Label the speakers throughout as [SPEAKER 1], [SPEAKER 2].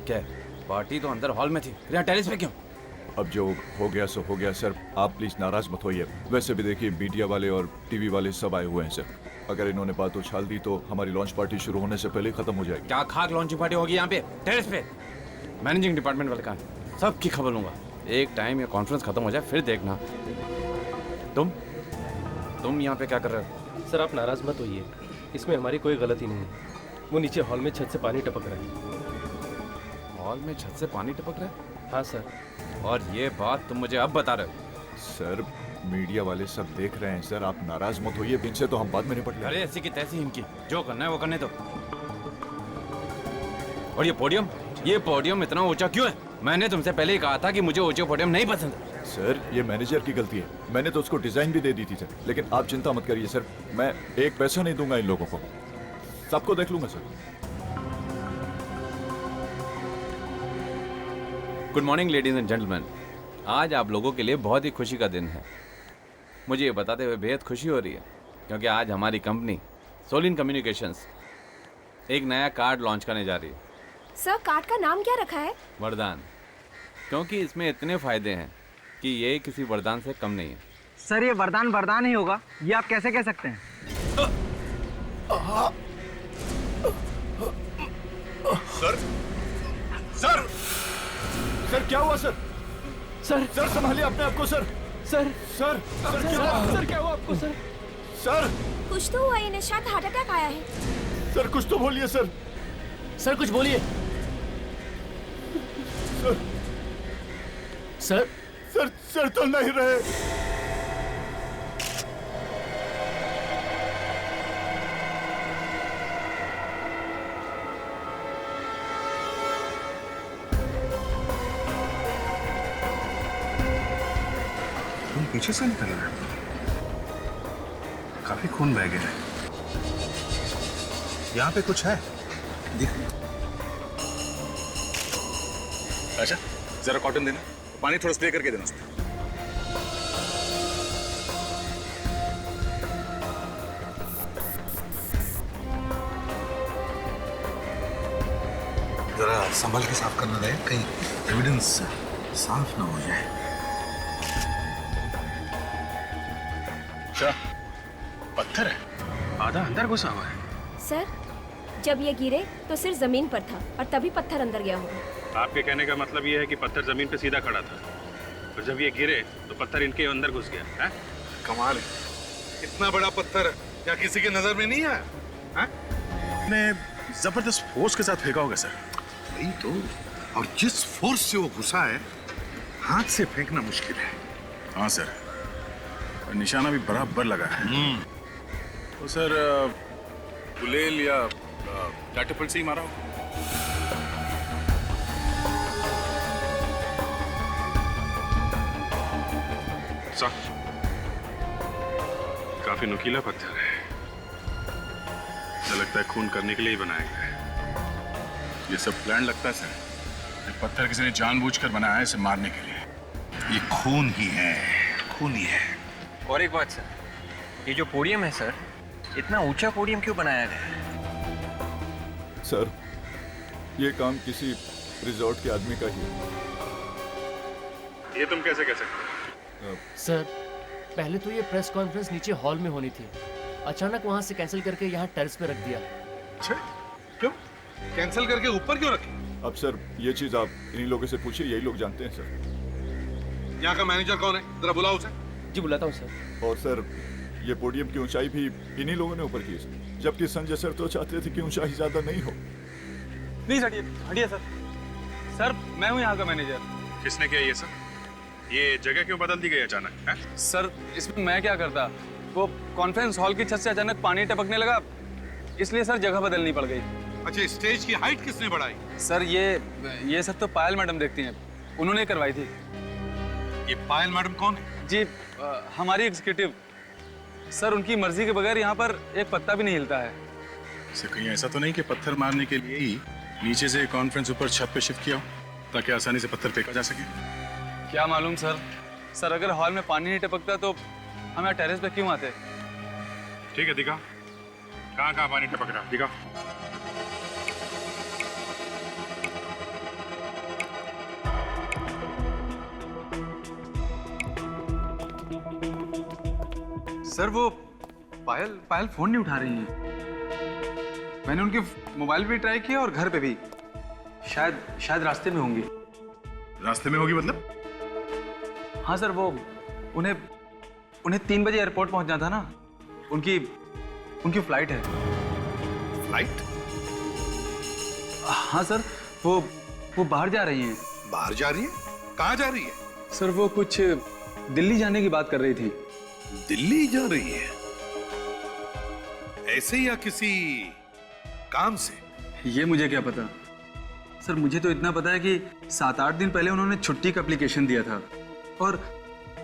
[SPEAKER 1] क्या है? पार्टी तो अंदर हॉल में थी, फिर यहाँ टेरेस पे क्यों?
[SPEAKER 2] अब जो हो गया सो हो गया सर, आप प्लीज नाराज मत होइए। वैसे भी देखिए मीडिया वाले और टीवी वाले सब आए हुए हैं सर। अगर इन्होंने बात उछाल दी तो हमारी लॉन्च पार्टी शुरू होने से पहले खत्म हो जाएगी।
[SPEAKER 1] क्या खाक लॉन्चिंग पार्टी होगी यहाँ पे टेरेस पे? मैनेजिंग डिपार्टमेंट वाले कहाँ? सबकी खबर लूंगा। एक टाइम ये कॉन्फ्रेंस खत्म हो जाए फिर देखना। तुम यहाँ पे क्या कर रहे हो?
[SPEAKER 3] सर आप नाराज मत होइए, इसमें हमारी कोई गलती नहीं है। वो नीचे हॉल में छत से पानी टपक रहा है।
[SPEAKER 1] हॉल में छत से पानी टपक रहा है?
[SPEAKER 3] हाँ सर।
[SPEAKER 1] और ये बात तुम मुझे अब बता रहे हो?
[SPEAKER 2] सर मीडिया वाले सब देख रहे हैं सर, आप नाराज मत होइए। इनसे तो हम बाद में निपट लेंगे।
[SPEAKER 1] अरे ऐसी की तैसी इनकी, जो करना है वो करने दो। और ये पोडियम इतना ऊंचा क्यों है? मैंने तुमसे पहले ही कहा था कि मुझे ऊंचे पोडियम नहीं पसंद।
[SPEAKER 2] सर ये मैनेजर की गलती है, मैंने तो उसको डिजाइन भी दे दी थी सर। लेकिन आप चिंता मत करिए सर, मैं एक पैसा नहीं दूंगा इन लोगों को, सबको देख लूंगा sir.
[SPEAKER 1] Good morning ladies and gentleman. आज आप लोगों के लिए बहुत ही खुशी का दिन है। मुझे ये बताते हुए बेहद खुशी हो रही है क्योंकि आज हमारी कंपनी सोलिन कम्युनिकेशंस एक नया कार्ड लॉन्च करने जा रही है।
[SPEAKER 4] सर कार्ड का नाम क्या रखा है?
[SPEAKER 1] वरदान, क्योंकि इसमें इतने फायदे हैं कि ये किसी वरदान से कम नहीं है।
[SPEAKER 5] सर ये वरदान ही होगा, ये आप कैसे कह सकते हैं?
[SPEAKER 2] सर सर सर क्या हुआ सर? सर संभालिए अपने आप को सर। सर
[SPEAKER 3] क्या हुआ आपको सर?
[SPEAKER 2] सर
[SPEAKER 4] कुछ तो हुआ, इन्हें शायद हार्ट अटैक आया है।
[SPEAKER 2] सर कुछ तो बोलिए सर।
[SPEAKER 3] सर कुछ बोलिए। सर
[SPEAKER 2] सर तो नहीं रहे।
[SPEAKER 6] खून पीछे से निकल रहा है, काफी खून बह गया है। यहाँ पे कुछ है दिख। अच्छा जरा कॉटन देना, पानी थोड़ा स्प्रे करके देना उसमें। जरा संभल के साफ करना रहे, कहीं एविडेंस साफ ना हो जाए। अच्छा पत्थर है, आधा अंदर घुसा हुआ है।
[SPEAKER 4] सर जब ये गिरे तो सिर जमीन पर था और तभी पत्थर अंदर गया होगा।
[SPEAKER 6] आपके कहने का मतलब ये है कि पत्थर जमीन पे सीधा खड़ा था और जब ये गिरे तो पत्थर इनके अंदर घुस गया है? कमाल है, इतना बड़ा पत्थर क्या किसी के नजर में नहीं आया? ने जबरदस्त फोर्स के साथ फेंका होगा सर। वही तो, और जिस फोर्स से वो घुसा है हाथ से फेंकना मुश्किल है। हाँ सर, निशाना भी बराबर लगा है। तो सर गुलेल या कैटapult से ही मारा होगा। काफी नुकीला पत्थर है, ऐसा लगता है खून करने के लिए ही बनाया गया है। ये सब प्लान लगता है सर, ये पत्थर किसी ने जानबूझकर बनाया है इसे मारने के लिए। ये खून ही है, खून ही है।
[SPEAKER 5] और एक बात सर, ये जो पोडियम है सर, इतना ऊंचा पोडियम क्यों बनाया गया है?
[SPEAKER 2] सर ये काम किसी रिजॉर्ट के आदमी का ही है।
[SPEAKER 6] ये तुम कैसे कह सकते हो?
[SPEAKER 3] सर पहले तो ये प्रेस कॉन्फ्रेंस नीचे हॉल में होनी थी, अचानक वहां से कैंसिल करके यहाँ टेरेस पे रख दिया।
[SPEAKER 6] अच्छा क्यों कैंसिल करके ऊपर क्यों रखे?
[SPEAKER 2] अब सर ये चीज आप इन्हीं लोगों से पूछिए, यही लोग जानते हैं सर।
[SPEAKER 6] यहाँ का मैनेजर कौन है, जरा बुलाओ उसे।
[SPEAKER 3] जी बुलाता हूँ सर।
[SPEAKER 2] और सर ये पोडियम की ऊंचाई भी इन्हीं लोगों ने ऊपर की है, जबकि संजय सर तो चाहते थे कि ऊंचाई ज्यादा नहीं हो।
[SPEAKER 7] प्लीज हटिए हटिए सर। सर मैं हूँ यहाँ का मैनेजर।
[SPEAKER 6] किसने किया ये सर? ये जगह क्यों बदल दी गई अचानक है?
[SPEAKER 7] सर इसमें मैं क्या करता, वो कॉन्फ्रेंस हॉल की छत से अचानक पानी टपकने लगा, इसलिए सर जगह बदलनी पड़ गई।
[SPEAKER 6] अच्छा स्टेज की हाइट किसने बढ़ाई?
[SPEAKER 7] सर ये सब तो पायल मैडम देखती हैं, उन्होंने करवाई थी।
[SPEAKER 6] ये पायल मैडम कौन है?
[SPEAKER 7] जी हमारी एग्जीक्यूटिव। सर उनकी मर्जी के बगैर यहाँ पर एक पत्ता भी नहीं हिलता है।
[SPEAKER 6] इसे कहीं ऐसा तो नहीं कि पत्थर मारने के लिए ही नीचे से कॉन्फ्रेंस ऊपर छत पे शिफ्ट किया हो ताकि आसानी से पत्थर फेंका जा सके?
[SPEAKER 7] क्या मालूम सर। सर अगर हॉल में पानी नहीं टपकता तो हम यहाँ टेरेस पे क्यों आते?
[SPEAKER 6] ठीक है दिखा, कहाँ कहाँ पानी टपक रहा दिखा।
[SPEAKER 7] सर वो पायल पायल फोन नहीं उठा रही हैं। मैंने उनके मोबाइल पे ट्राई किया और घर पे भी। शायद रास्ते में होंगी।
[SPEAKER 6] रास्ते में होगी मतलब?
[SPEAKER 7] हाँ सर, वो उन्हें 3 बजे एयरपोर्ट पहुंचना था ना। उनकी फ्लाइट है।
[SPEAKER 6] फ्लाइट?
[SPEAKER 7] हाँ सर, वो बाहर जा रही हैं।
[SPEAKER 6] बाहर जा रही है? कहाँ जा रही है?
[SPEAKER 7] सर वो कुछ दिल्ली जाने की बात कर रही थी।
[SPEAKER 6] दिल्ली जा रही है? ऐसे या किसी काम से?
[SPEAKER 7] ये मुझे क्या पता सर। मुझे तो इतना पता है कि 7-8 दिन पहले उन्होंने छुट्टी का एप्लीकेशन दिया था और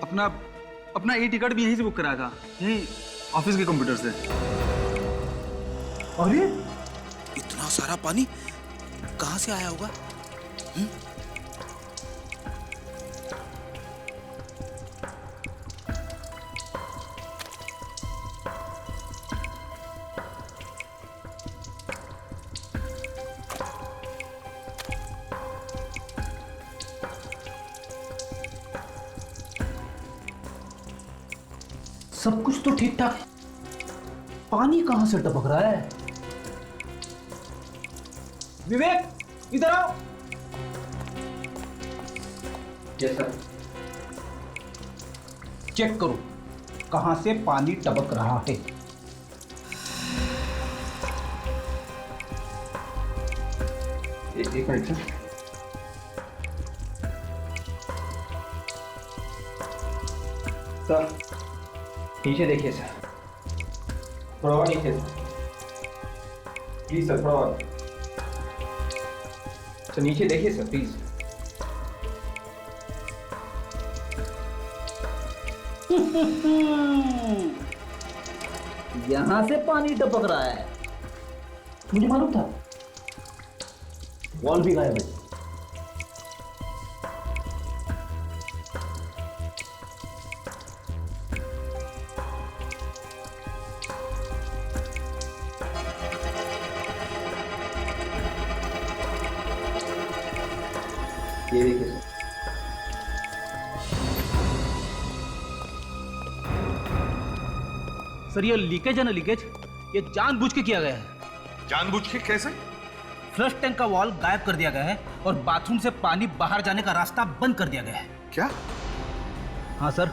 [SPEAKER 7] अपना ई टिकट भी यहीं से बुक कराया था, यहीं ऑफिस के कंप्यूटर से।
[SPEAKER 8] अरे इतना सारा पानी कहाँ से आया होगा?
[SPEAKER 9] सब कुछ तो ठीक ठाक, पानी कहां से टपक रहा है? विवेक इधर आओ। Yes sir. चेक करो कहां से पानी टपक रहा है।
[SPEAKER 3] एक मिनट सर। सर नीचे देखिए सर, थोड़ा और नीचे सर, प्लीज सर, थोड़ा और सर, नीचे देखिए सर प्लीज।
[SPEAKER 9] यहां से पानी टपक रहा है, मुझे मालूम था। वॉल भी गायब है।
[SPEAKER 3] ये देखिए सर।
[SPEAKER 9] सर ये लीकेज है ना, लीकेज ये जानबूझ के किया गया है।
[SPEAKER 6] जानबूझ के कैसे?
[SPEAKER 9] फ्लश टैंक का वॉल गायब कर दिया गया है और बाथरूम से पानी बाहर जाने का रास्ता बंद कर दिया गया है।
[SPEAKER 6] क्या?
[SPEAKER 9] हाँ सर,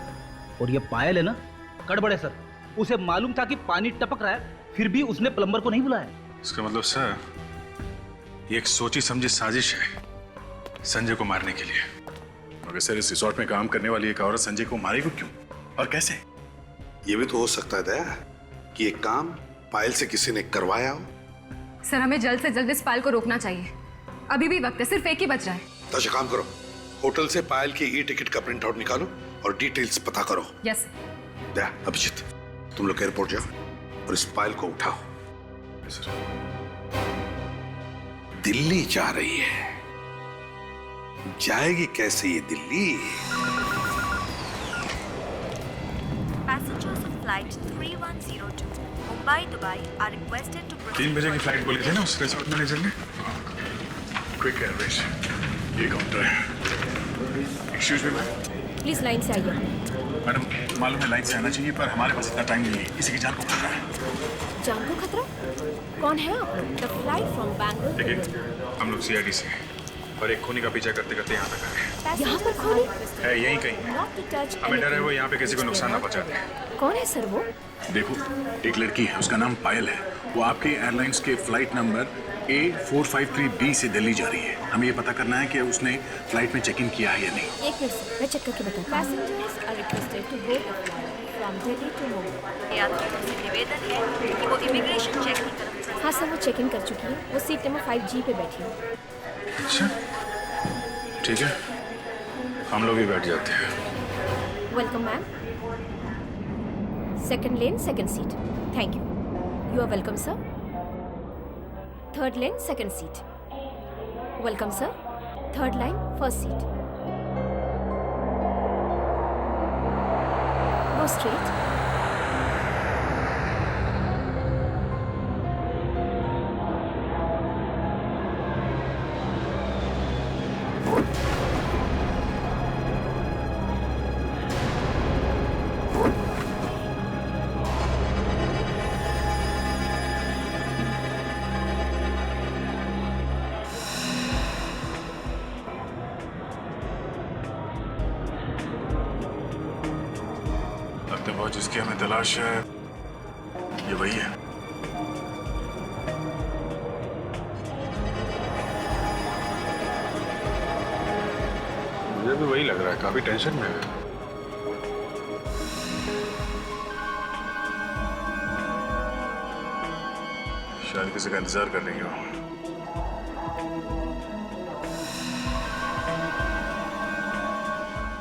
[SPEAKER 9] और ये पायल है ना, गड़बड़ है सर। उसे मालूम था कि पानी टपक रहा है, फिर भी उसने प्लम्बर को नहीं बुलाया।
[SPEAKER 6] इसका मतलब सर ये एक सोची समझी साजिश है संजय को मारने के लिए।
[SPEAKER 10] मगर सर इस रिसोर्ट में काम करने वाली एक औरत संजय को मारेगी क्यों और कैसे?
[SPEAKER 11] ये भी तो हो सकता है दया कि ये काम पायल से किसी ने करवाया हो।
[SPEAKER 12] सर हमें जल्द से जल्द इस पायल को रोकना चाहिए। अभी भी वक्त है, सिर्फ एक ही बच रहा है।
[SPEAKER 11] तो अच्छा काम करो, होटल से पायल की ई टिकट का प्रिंट आउट निकालो और डिटेल्स पता करो।
[SPEAKER 12] यस
[SPEAKER 11] दया, अभिजीत तुम लोग एयरपोर्ट जाओ और इस पायल को उठाओ। दिल्ली जा रही है, जाएगी कैसे ये Delhi?
[SPEAKER 13] Passengers of flight 3102 Mumbai Dubai are requested to
[SPEAKER 10] 3 बजे की फ्लाइट बोली थी ना उस रिसोर्ट मैनेजर ने। क्विक एयरवेज, ये काउंटर है। Excuse me ma'am.
[SPEAKER 4] Please line से आइए।
[SPEAKER 10] मैडम मालूम है लाइन से आना चाहिए पर हमारे पास इतना टाइम नहीं है, किसी की जान को खतरा है।
[SPEAKER 4] जान को खतरा? कौन है आप? The flight from Bangalore.
[SPEAKER 10] देखिए हम लोग CID से हैं और एक खूनी का पीछा करते करते यहाँ तक आए।
[SPEAKER 4] यहाँ पर खूनी
[SPEAKER 10] है यहीं कहीं। हमें डर है वो यहाँ पे किसी को नुकसान ना पहुँचा दे।
[SPEAKER 4] कौन है सर वो?
[SPEAKER 10] देखो एक लड़की है, उसका नाम पायल है। वो आपके एयरलाइंस के फ्लाइट नंबर A453B से दिल्ली जा रही है। हमें ये पता करना है कि उसने फ्लाइट में चेक इन किया है या नहीं।
[SPEAKER 4] एक मिनट सर, मैं चेक करके बताऊँ। Passengers are requested to board the flight from Delhi to Mumbai.
[SPEAKER 13] यात्रियों से निवेदन है कि वो इमिग्रेशन चेक की तरफ।
[SPEAKER 4] हाँ सर, वो चेक इन कर चुकी है। वो सीट नंबर 5G पे बैठी है।
[SPEAKER 10] अच्छा ठीक है, हम लोग भी बैठ जाते हैं।
[SPEAKER 4] Welcome ma'am. Second lane second seat. Thank you. You are welcome sir. Third lane second seat. Welcome sir. Third line first seat. Go straight.
[SPEAKER 10] और जिसकी हमें तलाश है ये वही है।
[SPEAKER 6] मुझे भी वही लग रहा है, काफी टेंशन में है।
[SPEAKER 10] शायद किसी का इंतजार कर रही हो।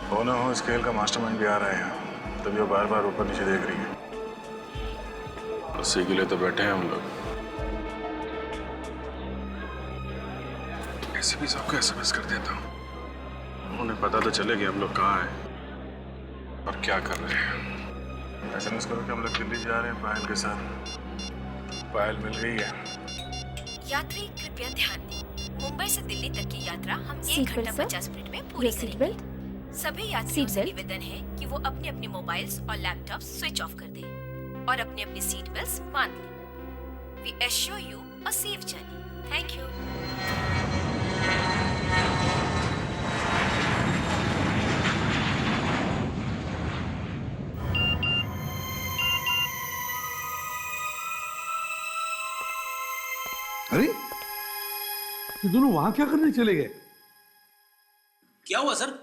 [SPEAKER 10] हो ना हो इस खेल का मास्टरमाइंड भी आ रहा है यहाँ, तभी वो बार बार ऊपर नीचे देख रही है।
[SPEAKER 6] उसी के लिए तो बैठे हैं हम लोग। ऐसे भी सबको एसएमएस कर देता हूँ, उन्हें पता तो चले कि हम लोग कहाँ हैं और क्या कर रहे हैं।
[SPEAKER 10] एसएमएस करो कि हम लोग दिल्ली जा रहे हैं पायल के साथ। पायल मिल गई है।
[SPEAKER 4] यात्री कृपया ध्यान दें, मुंबई से दिल्ली तक की यात्रा हम 1
[SPEAKER 12] सीट बेल्ट,
[SPEAKER 4] घंटा
[SPEAKER 12] सर?
[SPEAKER 4] 50 मिनट में पूरी
[SPEAKER 12] सीट
[SPEAKER 4] करेंगे। सभी यात्रियों
[SPEAKER 12] सीट
[SPEAKER 4] से
[SPEAKER 12] बेल्ट?
[SPEAKER 4] निवेदन है कि वो अपने अपने मोबाइल्स और लैपटॉप्स स्विच ऑफ कर दें और अपने अपने सीट बेल्ट्स बांध लें। We assure you a safe journey. Thank you.
[SPEAKER 11] अरे ये दोनों वहां क्या करने चले गए?
[SPEAKER 9] क्या हुआ सर?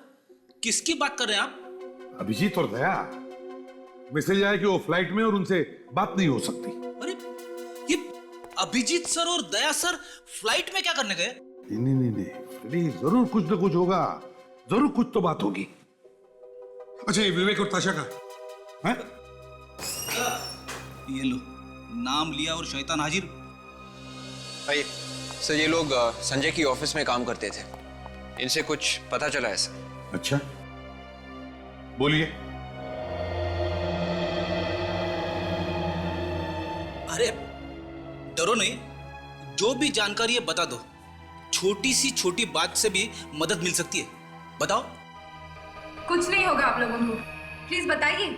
[SPEAKER 9] किसकी बात कर रहे हैं आप?
[SPEAKER 11] अभिजीत और दया। मैसेज आया कि वो फ्लाइट में और उनसे बात नहीं हो सकती।
[SPEAKER 9] अरे ये अभिजीत सर और दया सर फ्लाइट में क्या करने गए?
[SPEAKER 11] नहीं नहीं नहीं, फ्रेडी, जरूर कुछ ना कुछ होगा, जरूर कुछ तो बात होगी। अच्छा, ये विवेक और ताशा का है?
[SPEAKER 9] ये लो, नाम लिया और शैतान हाजिर।
[SPEAKER 5] भाई सर, ये लोग संजय की ऑफिस में काम करते थे, इनसे कुछ पता चला है सर।
[SPEAKER 11] अच्छा, बोलिए।
[SPEAKER 9] अरे डरो नहीं, जो भी जानकारी है बता दो। छोटी सी छोटी बात से भी मदद मिल सकती है, बताओ।
[SPEAKER 12] कुछ नहीं होगा आप लोगों को, प्लीज बताइए।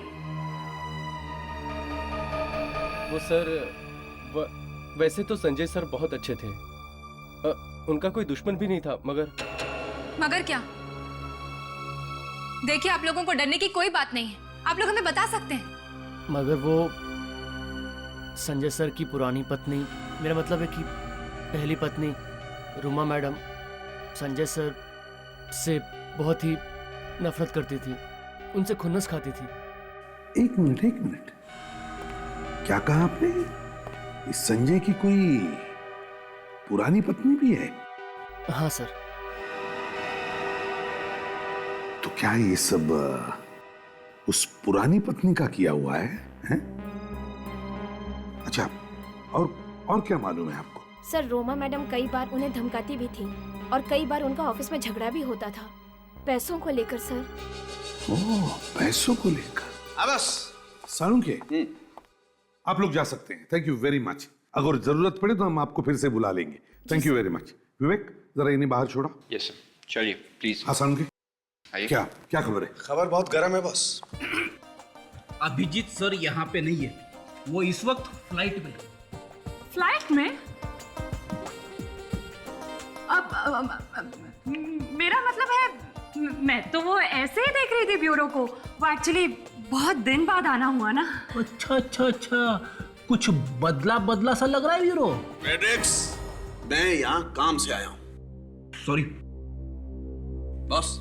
[SPEAKER 3] वो सर वैसे तो संजय सर बहुत अच्छे थे, उनका कोई दुश्मन भी नहीं था,
[SPEAKER 12] मगर क्या? देखिए, आप लोगों को डरने की कोई बात नहीं है, आप लोग हमें बता सकते हैं।
[SPEAKER 14] मगर वो संजय सर की पुरानी पत्नी, मेरा मतलब है कि पहली पत्नी रूमा मैडम संजय सर से बहुत ही नफरत करती थी, उनसे खुन्नस खाती थी।
[SPEAKER 11] एक मिनट, क्या कहा आपने? इस संजय की कोई पुरानी पत्नी भी है?
[SPEAKER 14] हाँ सर।
[SPEAKER 11] तो क्या ये सब उस पुरानी पत्नी का किया हुआ है, हैं? अच्छा, और क्या मालूम है आपको?
[SPEAKER 4] सर, रोमा मैडम कई बार उन्हें धमकाती भी थी और कई बार उनका ऑफिस में झगड़ा भी होता था, पैसों को लेकर सर।
[SPEAKER 11] ओह, पैसों को लेकर।
[SPEAKER 8] बस
[SPEAKER 11] सालुंखे, आप लोग जा सकते हैं। Thank you very much. अगर जरूरत पड़े तो हम आपको फिर से बुला लेंगे। Thank you very much. Vivek, जरा इन्हें बाहर छोड़ा।
[SPEAKER 5] यस सर, चलिए प्लीज।
[SPEAKER 11] हाँ सालुंखे, क्या खबर है?
[SPEAKER 8] खबर बहुत गर्म है बॉस।
[SPEAKER 9] अभिजीत सर यहाँ पे नहीं है, वो इस वक्त फ्लाइट में।
[SPEAKER 12] फ्लाइट में? अब मेरा मतलब है, मैं तो वो ऐसे ही देख रही थी ब्यूरो को, वो एक्चुअली बहुत दिन बाद आना हुआ ना।
[SPEAKER 9] अच्छा, कुछ बदला सा लग रहा है ब्यूरो।
[SPEAKER 8] मेड्रिक्स, मैं यहाँ काम से आया हूँ।
[SPEAKER 9] Sorry
[SPEAKER 8] boss.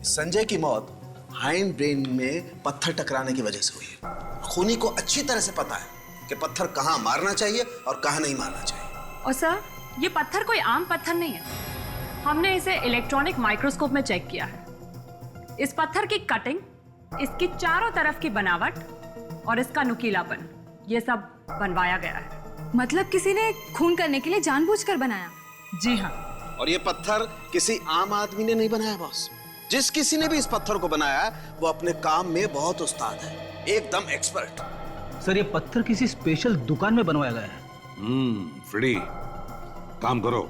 [SPEAKER 8] संजय की मौत हाइंड ब्रेन में पत्थर टकराने की वजह से हुई है। खूनी को अच्छी तरह से पता है कि पत्थर कहाँ मारना चाहिए और कहाँ नहीं मारना चाहिए।
[SPEAKER 12] और सर, ये पत्थर कोई आम पत्थर नहीं है, हमने इसे इलेक्ट्रॉनिक माइक्रोस्कोप में चेक किया है। इस पत्थर की कटिंग, इसकी चारों तरफ की बनावट और इसका नुकीलापन, ये सब बनवाया गया है। मतलब किसी ने खून करने के लिए जानबूझकर बनाया? जी हाँ।
[SPEAKER 8] और ये पत्थर किसी आम आदमी ने नहीं बनाया बॉस। जिस किसी ने भी इस पत्थर को बनाया वो अपने काम में बहुत उस्ताद है, एकदम एक्सपर्ट।
[SPEAKER 9] सर, ये पत्थर किसी स्पेशल दुकान में बनवाया गया है।
[SPEAKER 11] फ्रेडी, काम करो,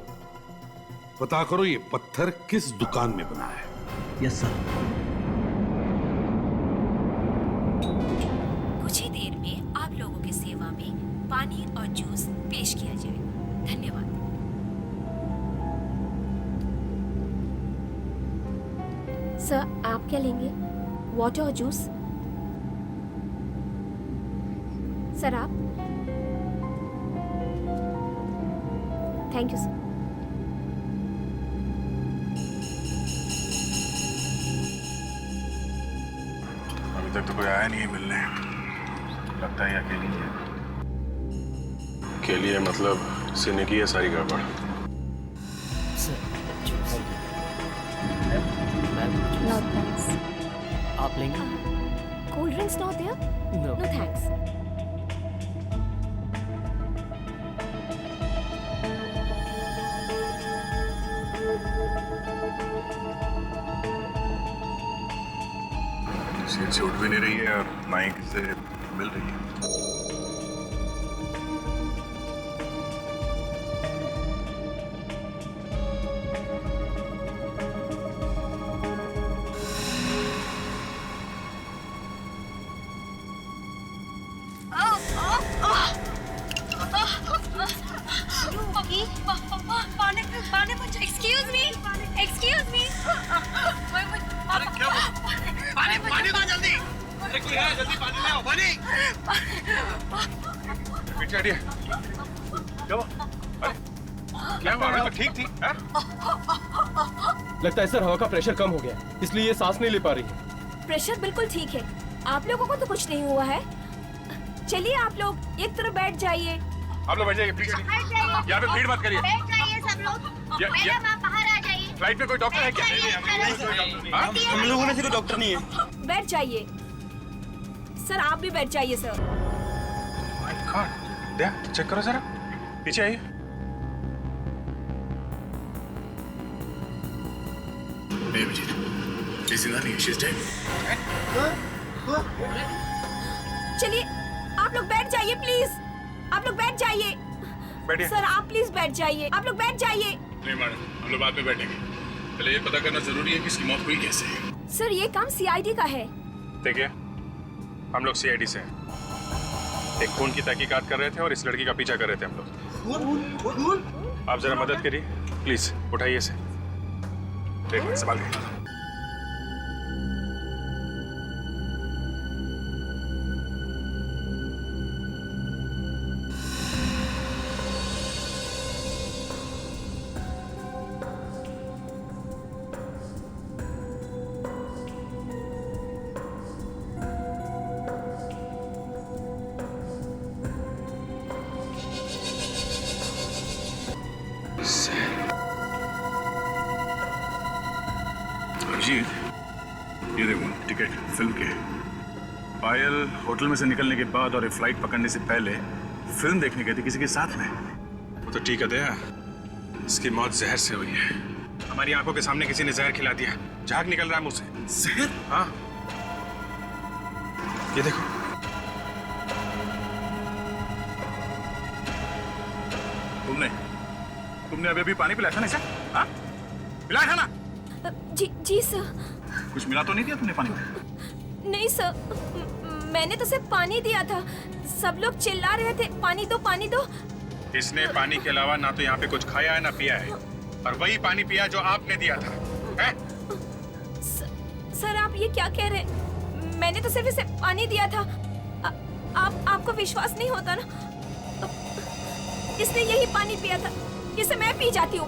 [SPEAKER 11] पता करो ये पत्थर किस दुकान में बना है।
[SPEAKER 9] Yes sir.
[SPEAKER 4] कुछ ही देर में आप लोगों की सेवा में पानी और जूस पेश किया जाएगा। धन्यवाद। सर, आप क्या लेंगे? वाटर और जूस? सर आप? Thank you sir.
[SPEAKER 10] अभी तक तो कोई आया नहीं है मिलने, लगता है अकेली है।
[SPEAKER 6] अकेली है मतलब इसने की है सारी गड़बड़।
[SPEAKER 4] No thanks.
[SPEAKER 14] आप लेंगे?
[SPEAKER 4] Cold drinks not there?
[SPEAKER 14] No
[SPEAKER 4] no thanks.
[SPEAKER 10] Seat से उठ भी नहीं रही है और माइक से मिल रही है।
[SPEAKER 4] Excuse me. Excuse me.
[SPEAKER 6] पानी दो जल्दी। अरे कोई है, जल्दी पानी ले आओ, पानी। पीछे हटिए। क्या हुआ? अरे क्या हुआ? अभी तो ठीक थी। हाँ?
[SPEAKER 3] लगता है सर हवा का प्रेशर कम हो गया, इसलिए ये सांस नहीं ले पा रही है।
[SPEAKER 4] प्रेशर बिल्कुल ठीक है, आप लोगों को तो कुछ नहीं हुआ है। चलिए आप लोग एक तरफ बैठ जाइए।
[SPEAKER 6] आप लोग बैठ जाइए प्लीज। यहाँ पे भीड़ मत करिए।
[SPEAKER 13] बैठ जाइए सब लोग। मैडम आप बाहर आ जाइए।
[SPEAKER 6] फ्लाइट में कोई डॉक्टर है क्या?
[SPEAKER 13] हम
[SPEAKER 6] लोगों में से कोई डॉक्टर नहीं है।
[SPEAKER 4] बैठ जाइए सर, आप भी बैठ जाइए sir.
[SPEAKER 6] My god, Daya check करो जरा, पीछे आइए।
[SPEAKER 10] नहीं अभिजीत, ये जिंदा नहीं है, शी इज डेड।
[SPEAKER 4] चलिए आप लोग बैठ जाइए प्लीज, आप लोग बैठ जाइए।
[SPEAKER 6] बैठिए।
[SPEAKER 4] सर आप प्लीज बैठ जाइए, आप लोग बैठ जाइए।
[SPEAKER 10] नहीं मैडम, हम लोग बाद में बैठेंगे, पहले ये पता करना जरूरी है कि इसकी मौत हुई कैसे है।
[SPEAKER 4] सर ये काम सीआईडी का है।
[SPEAKER 6] देखिए हम लोग सीआईडी से हैं। एक खून की तहकीकात कर रहे थे और इस लड़की का पीछा कर रहे थे हम लोग। आप जरा मदद करिए प्लीज, उठाइए इसे। एक मिनट संभाल के।
[SPEAKER 10] अभिजीत, ये देखो टिकट फिल्म के। पायल होटल में से निकलने के बाद और ये फ्लाइट पकड़ने से पहले फिल्म देखने गई थी किसी के साथ में।
[SPEAKER 6] वो तो ठीक है दया, इसकी मौत जहर से हुई है। हमारी आंखों के सामने किसी ने जहर खिला दिया, झाग निकल रहा है मुंह से।
[SPEAKER 10] जहर?
[SPEAKER 6] हाँ, ये देखो।
[SPEAKER 10] तुमने अभी अभी पानी पिलाया था ना इसे? हाँ? पिलाया था ना?
[SPEAKER 4] जी सर।
[SPEAKER 10] कुछ मिला तो नहीं दिया तुमने पानी में?
[SPEAKER 4] नहीं सर, मैंने तो सिर्फ पानी दिया था। सब लोग चिल्ला रहे थे पानी दो पानी दो।
[SPEAKER 6] इसने पानी के अलावा ना तो यहाँ पे कुछ खाया है ना पिया है, और वही पानी पिया जो आपने दिया था। है?
[SPEAKER 4] सर आप ये क्या कह रहे हैं? मैंने तो सिर्फ इसे पानी दिया था। आपको विश्वास नहीं होता ना? इसने यही पानी पिया था, इसे मैं पी जाती हूँ।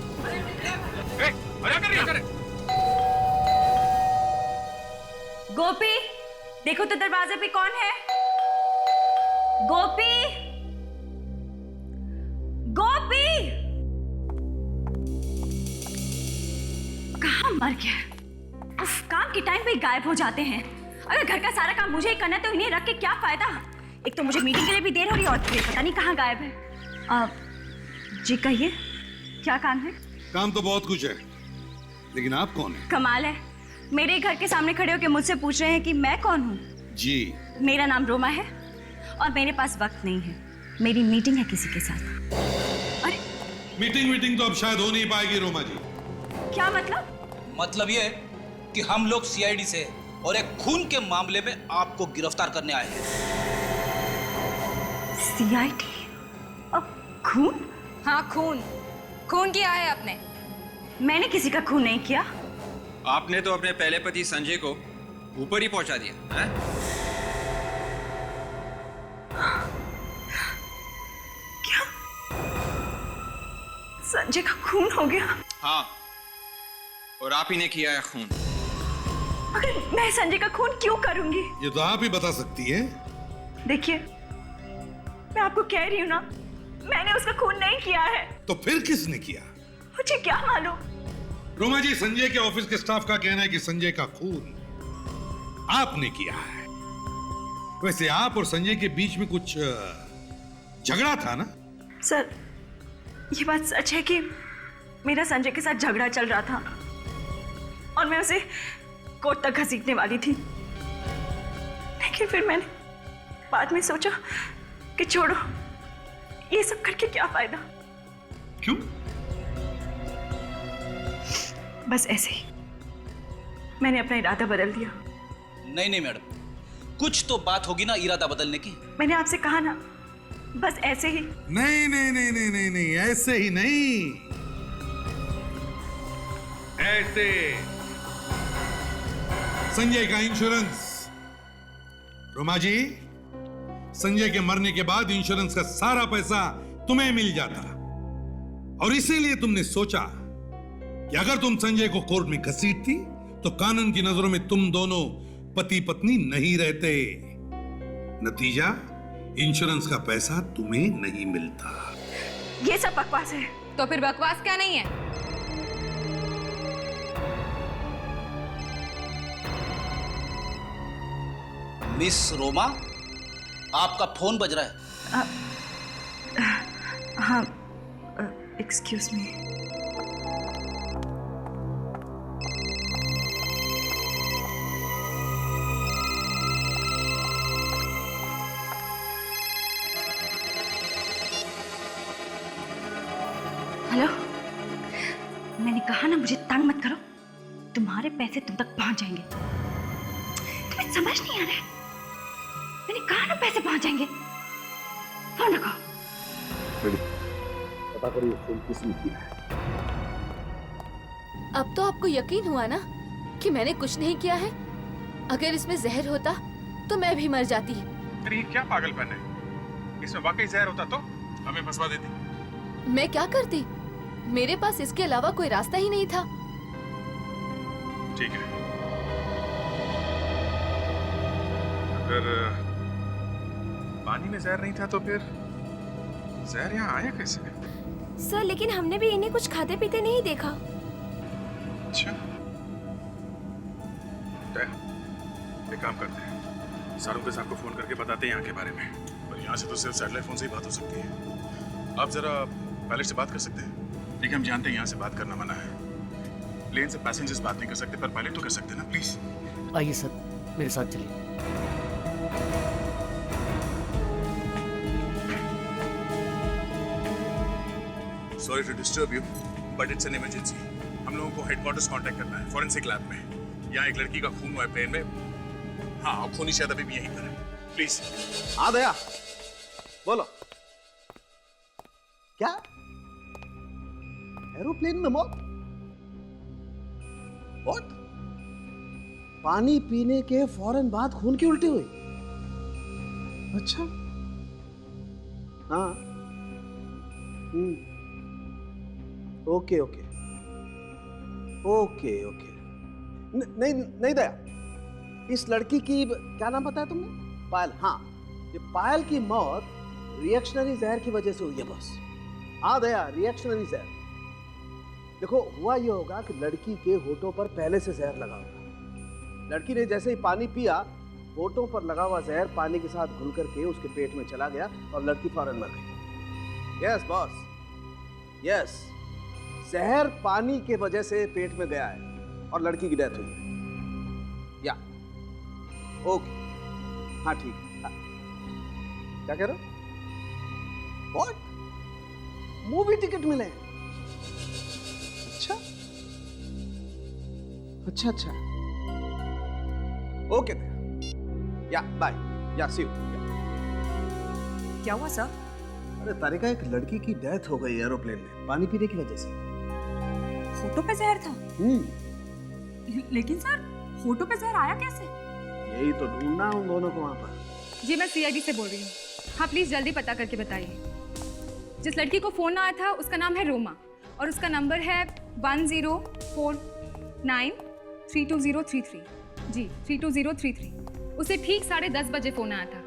[SPEAKER 12] गोपी, देखो तो दरवाजे पे कौन है? गोपी, गोपी, कहाँ मर गया? उफ, काम के टाइम पे गायब हो जाते हैं। अगर घर का सारा काम मुझे ही करना है तो इन्हें रख के क्या फायदा? एक तो मुझे मीटिंग के लिए भी देर हो रही है और फिर पता नहीं कहाँ गायब है। जी कहिए, क्या काम है?
[SPEAKER 11] काम तो बहुत कुछ है, लेकिन आप कौन है?
[SPEAKER 12] कमाल है, मेरे घर के सामने खड़े होकर मुझसे पूछ रहे हैं कि मैं कौन हूँ।
[SPEAKER 11] जी,
[SPEAKER 12] मेरा नाम रोमा है और मेरे पास वक्त नहीं है, मेरी मीटिंग है किसी के साथ। अरे
[SPEAKER 11] मीटिंग तो अब शायद हो नहीं पाएगी रोमा जी।
[SPEAKER 12] क्या मतलब?
[SPEAKER 9] मतलब ये कि हम लोग सीआईडी से और एक खून के मामले में आपको गिरफ्तार करने आए हैं।
[SPEAKER 12] सीआईडी? अब खून?
[SPEAKER 15] हाँ खून किया है आपने।
[SPEAKER 12] मैंने किसी का खून नहीं किया।
[SPEAKER 5] आपने तो अपने पहले पति संजय को ऊपर ही पहुंचा दिया है?
[SPEAKER 15] संजय का खून हो गया।
[SPEAKER 5] हाँ, और आप ही ने किया है खून।
[SPEAKER 15] मगर मैं संजय का खून क्यों करूंगी?
[SPEAKER 11] ये तो आप ही बता सकती है।
[SPEAKER 15] देखिए, मैं आपको कह रही हूँ ना, मैंने उसका खून नहीं किया है।
[SPEAKER 11] तो फिर किसने किया?
[SPEAKER 15] मुझे क्या मालूम?
[SPEAKER 11] रोमा जी, संजय के ऑफिस के स्टाफ का कहना है कि संजय का खून आपने किया है। वैसे आप और संजय के बीच में कुछ झगड़ा था ना?
[SPEAKER 15] सर, ये बात सच है कि मेरा संजय के साथ झगड़ा चल रहा था और मैं उसे कोर्ट तक घसीटने वाली थी। लेकिन फिर मैंने बाद में सोचा कि छोड़ो, ये सब करके क्या फायदा।
[SPEAKER 11] क्यों?
[SPEAKER 15] बस ऐसे ही मैंने अपना इरादा बदल दिया।
[SPEAKER 9] नहीं मैडम, कुछ तो बात होगी ना इरादा बदलने की।
[SPEAKER 15] मैंने आपसे कहा ना, बस ऐसे ही।
[SPEAKER 11] नहीं नहीं नहीं नहीं नहीं नहीं, ऐसे ही नहीं, ऐसे। संजय का इंश्योरेंस। रोमा जी, संजय के मरने के बाद इंश्योरेंस का सारा पैसा तुम्हें मिल जाता, और इसीलिए तुमने सोचा कि अगर तुम संजय को कोर्ट में घसीटती तो कानून की नजरों में तुम दोनों पति पत्नी नहीं रहते। नतीजा, इंश्योरेंस का पैसा तुम्हें नहीं मिलता।
[SPEAKER 15] ये सब बकवास है। तो फिर बकवास क्या नहीं है?
[SPEAKER 9] मिस रोमा, आपका फोन बज रहा है।
[SPEAKER 15] हाँ, एक्सक्यूज मी। हेलो, मैंने कहा ना मुझे तंग मत करो, तुम्हारे पैसे तुम तक पहुंच जाएंगे। तुम्हें समझ नहीं आ रहा है? मैंने कहा ना पैसे पहुंच जाएंगे। फोन रखो।
[SPEAKER 11] पता करिए फोन किसने किया है।
[SPEAKER 16] अब तो आपको यकीन हुआ ना कि मैंने कुछ नहीं किया है? अगर इसमें जहर होता तो मैं भी मर जाती।
[SPEAKER 6] अरे ये क्या पागलपन है? इसमें वाकई जहर होता तो हमें फंसवा देती।
[SPEAKER 16] मैं क्या करती? मेरे पास इसके अलावा कोई रास्ता ही नहीं था।
[SPEAKER 6] ठीक है, अगर पानी में जहर नहीं था तो फिर जहर यहाँ आया कैसे?
[SPEAKER 4] सर, लेकिन हमने भी इन्हें कुछ खाते पीते नहीं देखा।
[SPEAKER 6] अच्छा, एक काम करते हैं, सारुंके साहब को फोन करके बताते हैं यहाँ के बारे में। और यहाँ से तो सिर्फ सैटेलाइट फोन से ही बात हो सकती है। आप जरा पायलट से बात कर सकते हैं? देखिए, हम जानते हैं यहाँ से बात करना मना है। प्लेन से पैसेंजर्स बात नहीं कर सकते, पर पायलट तो कर सकते हैं ना, प्लीज।
[SPEAKER 14] आइए सर, मेरे साथ चलिए।
[SPEAKER 6] Sorry to disturb you, but it's an emergency. हम लोगों को हेडक्वार्टर्स कांटेक्ट करना है, फॉरेंसिक लैब में। यहाँ एक लड़की का खून हुआ है प्लेन में। हाँ, और खूनी शायद अभी भी यहीं पर है। प्लीज।
[SPEAKER 8] हाँ दया, बोलो। क्या? एरोप्लेन में मौत? What? पानी पीने के फौरन बाद खून की उल्टी हुई? अच्छा। हाँ। Okay okay okay okay. नहीं नहीं दया, इस लड़की की क्या नाम बताया तुमने? पायल। हाँ, ये पायल की मौत रिएक्शनरी जहर की वजह से हुई है बॉस। हाँ दया, रिएक्शनरी जहर। देखो, हुआ ये होगा कि लड़की के होठों पर पहले से जहर लगा होगा। लड़की ने जैसे ही पानी पिया, होठों पर लगा हुआ जहर पानी के साथ घुल करके उसके पेट में चला गया और लड़की फौरन मर गई। यस बॉस, यस, जहर पानी के वजह से पेट में गया है और लड़की की डेथ हुई है। या ओके, हाँ ठीक है। हाँ। क्या कह रहे हो? व्हाट? मूवी टिकट मिले? अच्छा अच्छा अच्छा, ओके, या बाय, या सी यू।
[SPEAKER 15] क्या हुआ सर?
[SPEAKER 8] अरे तारिका, एक लड़की की डेथ हो गई एरोप्लेन में पानी पीने की वजह से।
[SPEAKER 15] फोटो पे जहर था? लेकिन सर, फोटो पे जहर आया कैसे?
[SPEAKER 8] यही तो ढूंढना उन दोनों को वहां पर।
[SPEAKER 15] जी, मैं सीआईडी से बोल रही हूँ। हाँ, प्लीज जल्दी पता करके बताइए। जिस लड़की को फोन आया था उसका नाम है रोमा,
[SPEAKER 17] और उसका नंबर है 10493233। जी 32033। उसे ठीक 10:30 बजे फ़ोन आया था।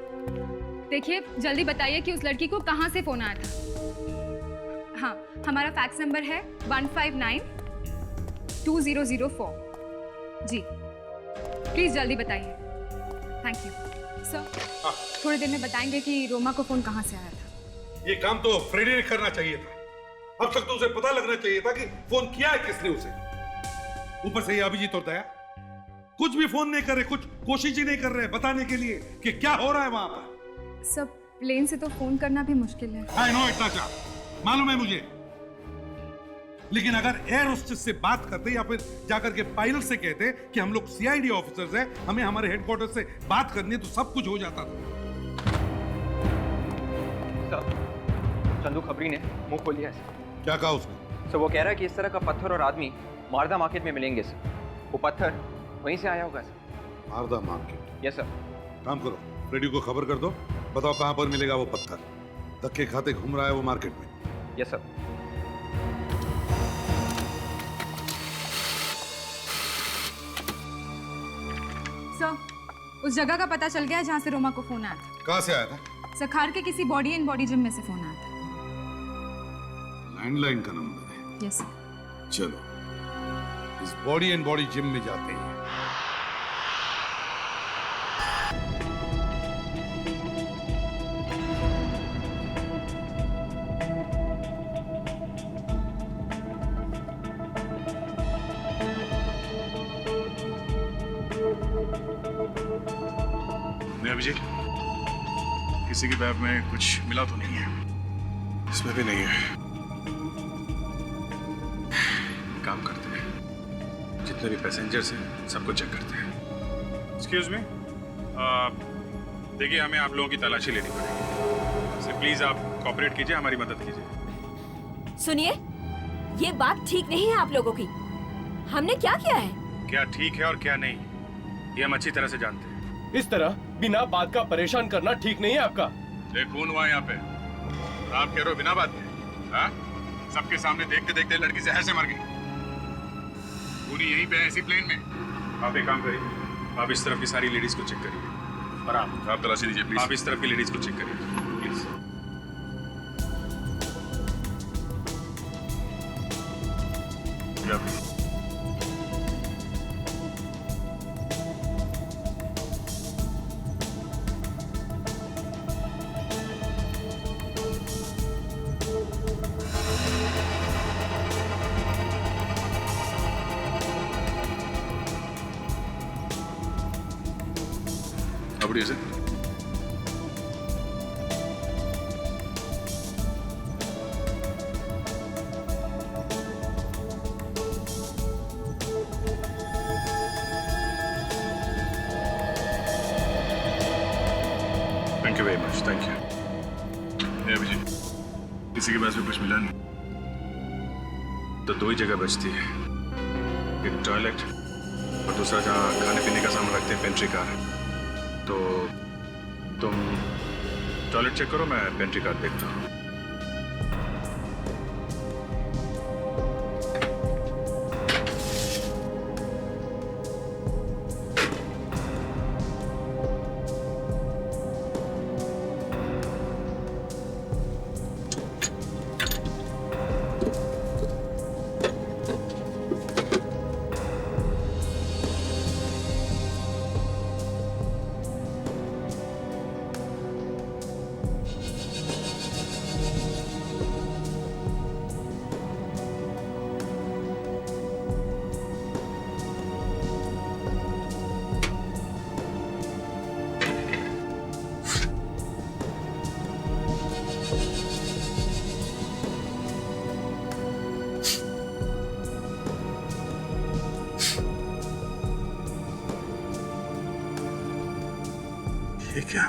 [SPEAKER 17] देखिए जल्दी बताइए कि उस लड़की को कहाँ से फ़ोन आया था। हाँ, हमारा फैक्स नंबर है 1592004। जी प्लीज़ जल्दी बताइए। Thank you sir. थोड़ी देर में बताएंगे कि रोमा को फ़ोन कहाँ से आया था।
[SPEAKER 11] ये काम तो फ्रेडी ने करना चाहिए था। अब तक तो उसे पता लगना चाहिए था कि फोन किया है किसने उसे। ऊपर से ये अभिजीत और दया कुछ भी फोन नहीं कर रहे, कुछ कोशिश ही नहीं कर रहे बताने के लिए कि क्या हो रहा है वहां पर।
[SPEAKER 17] सब प्लेन से तो फ़ोन करना भी मुश्किल है।
[SPEAKER 11] आई नो इतना क्या मालूम है मुझे, लेकिन अगर एयर होस्टेस से बात करते या फिर जाकर के पायलट से कहते कि हम लोग सीआईडी ऑफिसर्स हैं, हमें हमारे हेडक्वार्टर से बात करनी है, तो सब कुछ हो जाता था।
[SPEAKER 18] चंदू खबरी ने मुंह खोल लिया है।
[SPEAKER 11] क्या कहा उसने?
[SPEAKER 18] सर वो कह रहा है कि इस तरह का पत्थर और आदमी मारदा मार्केट में मिलेंगे सर। वो पत्थर वहीं से आया होगा सर।
[SPEAKER 11] मारदा मार्केट?
[SPEAKER 18] Yes sir.
[SPEAKER 11] काम करो, रेडियो को खबर कर दो, बताओ कहां पर मिलेगा वो पत्थर। धक्के खाते घूम रहा है वो मार्केट में।
[SPEAKER 18] Yes sir.
[SPEAKER 17] सर उस जगह का पता चल गया जहाँ से रोमा को फ़ोन आया था।
[SPEAKER 11] कहां से आया था?
[SPEAKER 17] सखार के किसी बॉडी एंड बॉडी जिम में से फ़ोन आया था।
[SPEAKER 11] लैंडलाइन का नंबर है?
[SPEAKER 17] Yes sir.
[SPEAKER 11] चलो इस बॉडी एंड बॉडी जिम में जाते हैं।
[SPEAKER 10] अभिजीत, किसी की बैग में कुछ मिला तो नहीं है? इसमें भी नहीं है। काम करते हैं, जितने भी पैसेंजर्स हैं सबको चेक करते हैं।
[SPEAKER 6] एक्सक्यूज मी, देखिए हमें आप लोगों की तलाशी लेनी पड़ेगी, इसलिए प्लीज आप कोऑपरेट कीजिए, हमारी मदद कीजिए।
[SPEAKER 4] सुनिए, ये बात ठीक नहीं है आप लोगों की। हमने क्या किया है?
[SPEAKER 6] क्या ठीक है और क्या नहीं, ये हम अच्छी तरह से जानते हैं।
[SPEAKER 3] इस तरह बिना बात का परेशान करना ठीक नहीं है आपका।
[SPEAKER 6] खून हुआ यहाँ पे, आप कह रहे हो बिना बात के? हाँ? सबके सामने देखते देखते लड़की जहर से मर गई। पूरी यहीं पे है इसी प्लेन में। आप एक काम करिए, आप इस तरफ की सारी लेडीज को चेक करिए, और आप तलाशी दीजिए प्लीज। आप इस तरफ की लेडीज को चेक करिए please.
[SPEAKER 10] What is it? Thank you very much. Thank you. Abhijeet, किसी के पास भी कुछ मिला नहीं तो दो ही जगह बचती है, एक टॉयलेट और दूसरा जहाँ खाने पीने का सामान रखते हैं, पेंट्री कार। तो तुम टॉयलेट चेक करो, मैं पेंट्री कार देखता हूँ। ये क्या?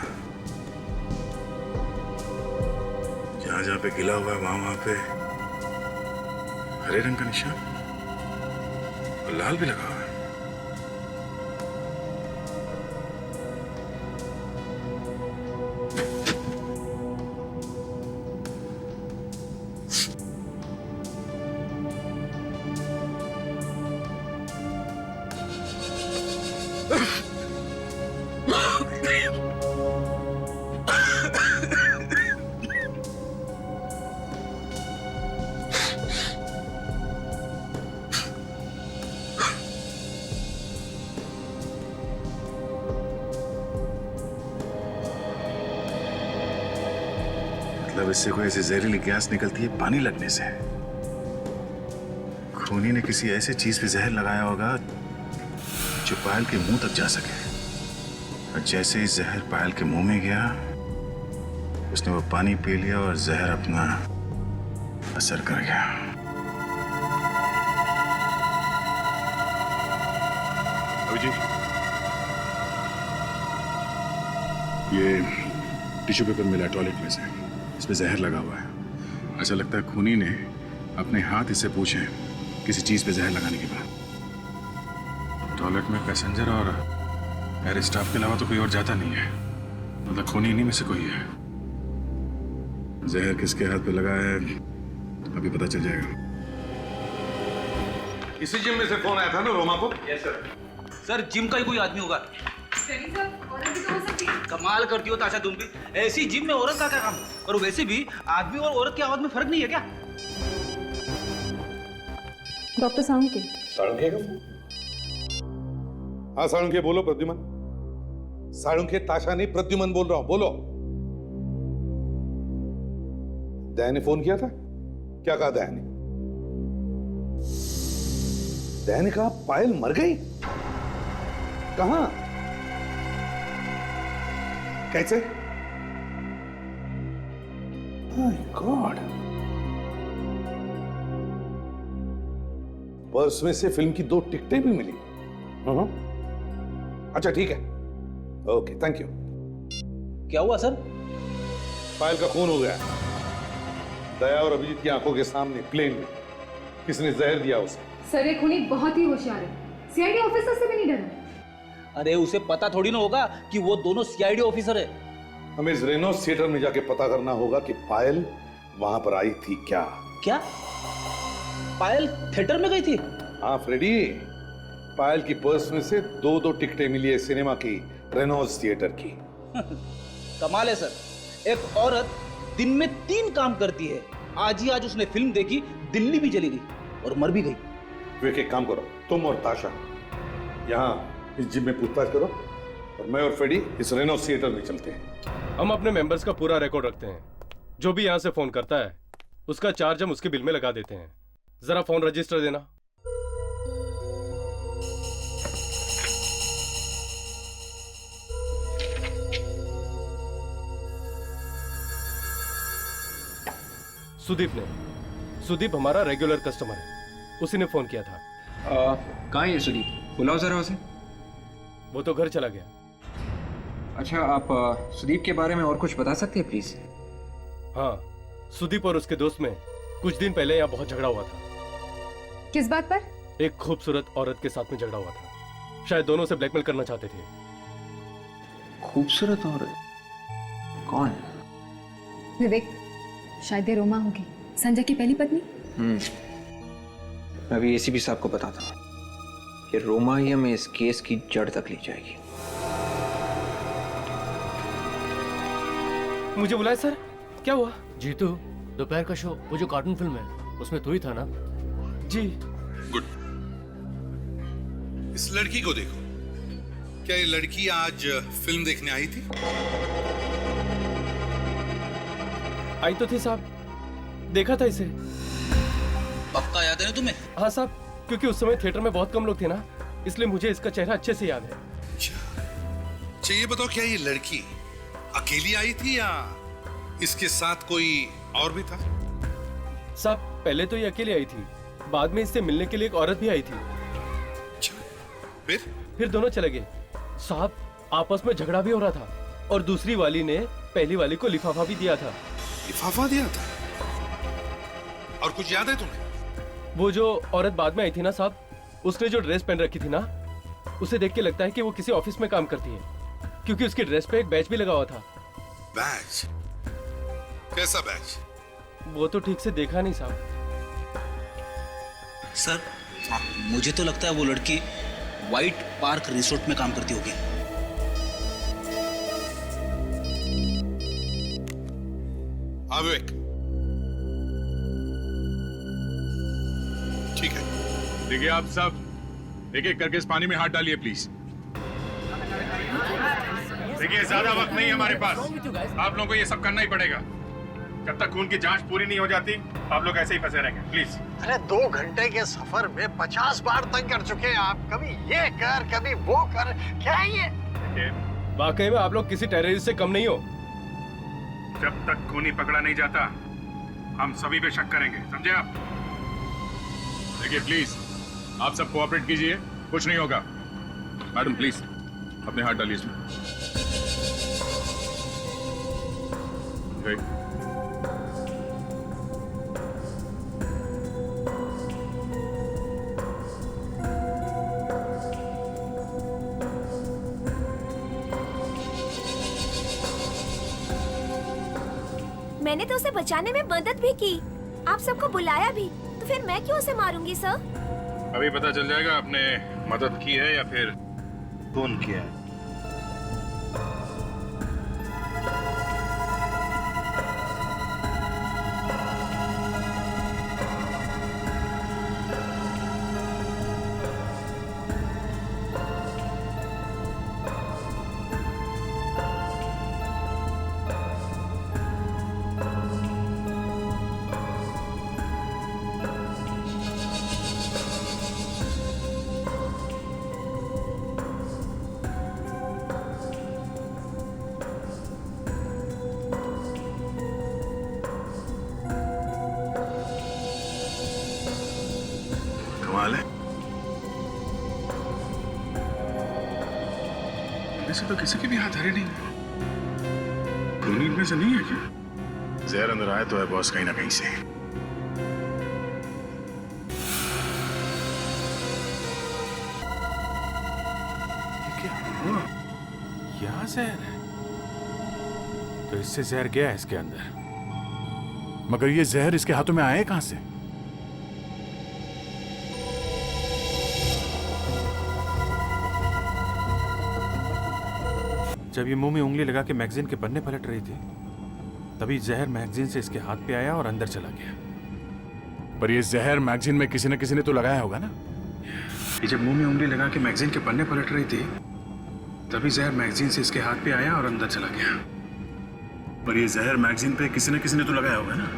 [SPEAKER 10] जहां जहां पे गिला हुआ है वहां पे हरे रंग का निशान और लाल भी लगा हुआ है। मतलब इससे कोई ऐसी जहरीली गैस निकलती है पानी लगने से। खूनी ने किसी ऐसी चीज पे जहर लगाया होगा जो पायल के मुंह तक जा सके, और जैसे ही जहर पायल के मुंह में गया उसने वो पानी पी लिया और जहर अपना असर कर गया। अभिजीत, ये टिश्यू पेपर मिला टॉयलेट में से, इसमें जहर लगा हुआ है। ऐसा लगता है खूनी ने अपने हाथ इससे पूछे किसी चीज पे जहर लगाने के बाद। टॉयलेट में पैसेंजर और एयर स्टाफ के अलावा तो कोई और जाता नहीं है, मतलब खूनी इन्हीं में से कोई है। जहर किसके हाथ पे लगा है अभी पता चल जाएगा।
[SPEAKER 11] इसी जिम में से फोन आया था ना रोमा को?
[SPEAKER 9] Yes sir. सर जिम का ही कोई आदमी होगा। कमाल करती हो ताशा तुम भी। ऐसी जिम में औरत का क्या काम? और वैसे भी आदमी और औरत की आवाज में फर्क नहीं है क्या?
[SPEAKER 17] डॉक्टर साळुंखे।
[SPEAKER 11] साळुंखे का फोन? हाँ साळुंखे बोलो। प्रद्युमन। साळुंखे ताशा नहीं, प्रद्युमन बोल रहा हूं, बोलो। दया ने फोन किया था? क्या कहा दया ने? दया ने कहा पायल मर गई? कहां? कैसे? My God. पर्स में से फिल्म की 2 टिकटें भी मिली। अच्छा ठीक है, ओके थैंक यू।
[SPEAKER 9] क्या हुआ सर?
[SPEAKER 11] पायल का खून हो गया। दया और अभिजीत की आंखों के सामने प्लेन में किसने जहर दिया उसे?
[SPEAKER 17] सर ये खूनी बहुत ही होशियार है, सीआईडी ऑफिसर से भी नहीं डरा।
[SPEAKER 9] अरे उसे पता थोड़ी ना होगा कि वो दोनों सीआईडी ऑफिसर है।
[SPEAKER 11] हमें इस रेनॉल्ड्स थिएटर में जाके पता करना होगा कि पायल वहां पर आई थी क्या?
[SPEAKER 9] क्या पायल थिएटर में गई थी?
[SPEAKER 11] हाँ फ्रेडी, पायल की पर्स में से 2 टिकटें मिली है सिनेमा की, रेनॉल्ड्स थिएटर की।
[SPEAKER 9] कमाल है सर, एक औरत दिन में 3 काम करती है। आज ही आज उसने फिल्म देखी, दिल्ली भी चली गई और मर भी गई।
[SPEAKER 11] वे एक काम करो, तुम और ताशा यहाँ इस जिम में पूछताछ करो और मैं और फ्रेडी इस रेनॉल्ड्स थिएटर में चलते हैं।
[SPEAKER 3] हम अपने मेंबर्स का पूरा रिकॉर्ड रखते हैं। जो भी यहाँ से फोन करता है उसका चार्ज हम उसके बिल में लगा देते हैं। जरा फोन रजिस्टर देना। सुदीप हमारा रेगुलर कस्टमर है, उसी ने फोन किया था।
[SPEAKER 18] कहाँ है सुदीप? बुलाओ जरा उसे।
[SPEAKER 3] वो तो घर चला गया।
[SPEAKER 18] अच्छा, आप सुदीप के बारे में और कुछ बता सकते हैं प्लीज?
[SPEAKER 3] हाँ, सुदीप और उसके दोस्त में कुछ दिन पहले यहाँ बहुत झगड़ा हुआ था।
[SPEAKER 17] किस बात पर?
[SPEAKER 3] एक खूबसूरत औरत के साथ में झगड़ा हुआ था। शायद दोनों से ब्लैकमेल करना चाहते थे।
[SPEAKER 18] खूबसूरत औरत? कौन?
[SPEAKER 17] विवेक, शायद ये रोमा होगी, संजय की पहली पत्नी।
[SPEAKER 18] मैं अभी एसीपी साहब को बताता हूँ कि रोमा ही हमें इस केस की जड़ तक ले जाएगी।
[SPEAKER 3] मुझे बुलाया सर? क्या हुआ?
[SPEAKER 14] जीतू, दोपहर का शो, वो जो कार्टून फिल्म है उसमें तू ही था ना?
[SPEAKER 3] जी।
[SPEAKER 11] गुड। इस लड़की को देखो, क्या ये लड़की आज फिल्म देखने आई थी?
[SPEAKER 3] आई तो थी साहब, देखा था इसे।
[SPEAKER 9] पक्का याद है ना तुम्हें?
[SPEAKER 3] हाँ साहब, क्योंकि उस समय थिएटर में बहुत कम लोग थे ना, इसलिए मुझे इसका चेहरा अच्छे से याद है।
[SPEAKER 11] अच्छा ये बताओ, क्या ये लड़की अकेली आई थी या इसके साथ कोई और भी था?
[SPEAKER 3] साहब पहले तो ये अकेली आई थी, बाद में इससे मिलने के लिए एक औरत भी आई थी। फिर दोनों चले गए। साहब आपस में झगड़ा भी हो रहा था और दूसरी वाली ने पहली वाली को लिफाफा भी दिया था।
[SPEAKER 11] लिफाफा दिया था? और कुछ याद है तुम्हें?
[SPEAKER 3] वो जो औरत बाद में आई थी ना साहब, उसने जो ड्रेस पहन रखी थी ना, उसे देख के लगता है कि वो किसी ऑफिस में काम करती है, क्योंकि उसकी ड्रेस पे एक बैच भी लगा हुआ था।
[SPEAKER 11] बैच? कैसा बैच?
[SPEAKER 3] वो तो ठीक से देखा नहीं साहब।
[SPEAKER 9] सर मुझे तो लगता है वो लड़की व्हाइट पार्क रिसोर्ट में काम करती होगी।
[SPEAKER 11] हाँ विवेक, ठीक है।
[SPEAKER 10] देखिए आप सब एक एक करके इस पानी में हाथ डालिए प्लीज। देखिए ज्यादा वक्त नहीं है हमारे पास, आप लोगों को ये सब करना ही पड़ेगा। जब तक खून की जांच पूरी नहीं हो जाती आप लोग ऐसे ही फंसे रहेंगे, प्लीज।
[SPEAKER 19] अरे 2 घंटे के सफर में 50 बार तंग कर चुके हैं आप। कभी ये कर, कभी वो कर, क्या है ये?
[SPEAKER 3] वाकई में आप लोग किसी टेररिस्ट से कम नहीं हो।
[SPEAKER 10] जब तक खूनी पकड़ा नहीं जाता हम सभी पे शक करेंगे, समझे आप? देखिए प्लीज आप सब कोऑपरेट कीजिए, कुछ नहीं होगा। मैडम प्लीज अपने हाथ डालिए इसमें।
[SPEAKER 4] मैंने तो उसे बचाने में मदद भी की, आप सबको बुलाया भी, तो फिर मैं क्यों उसे मारूंगी सर?
[SPEAKER 10] अभी पता चल जाएगा आपने मदद की है या फिर खून किया है। कमाल है, ऐसे तो किसी के भी हाथ हरे नहीं। खूनी इनमें से नहीं है क्या? जहर अंदर आया तो है बॉस कहीं ना कहीं से।
[SPEAKER 20] यहाँ जहर है तो इससे जहर गया है इसके अंदर, मगर ये जहर इसके हाथों में आए कहां से? जब ये मुंह में उंगली लगा के मैगजीन के पन्ने पलट रही थी तभी जहर मैगजीन से इसके हाथ पे आया और अंदर चला गया। पर ये जहर मैगजीन में किसी न किसी ने तो लगाया होगा ना?
[SPEAKER 10] ये जब मुंह में उंगली लगा के मैगजीन के पन्ने पलट रही थी तभी जहर मैगजीन से इसके हाथ पे आया और अंदर चला गया। पर ये जहर मैगजीन पे किसी न किसी ने तो लगाया होगा ना?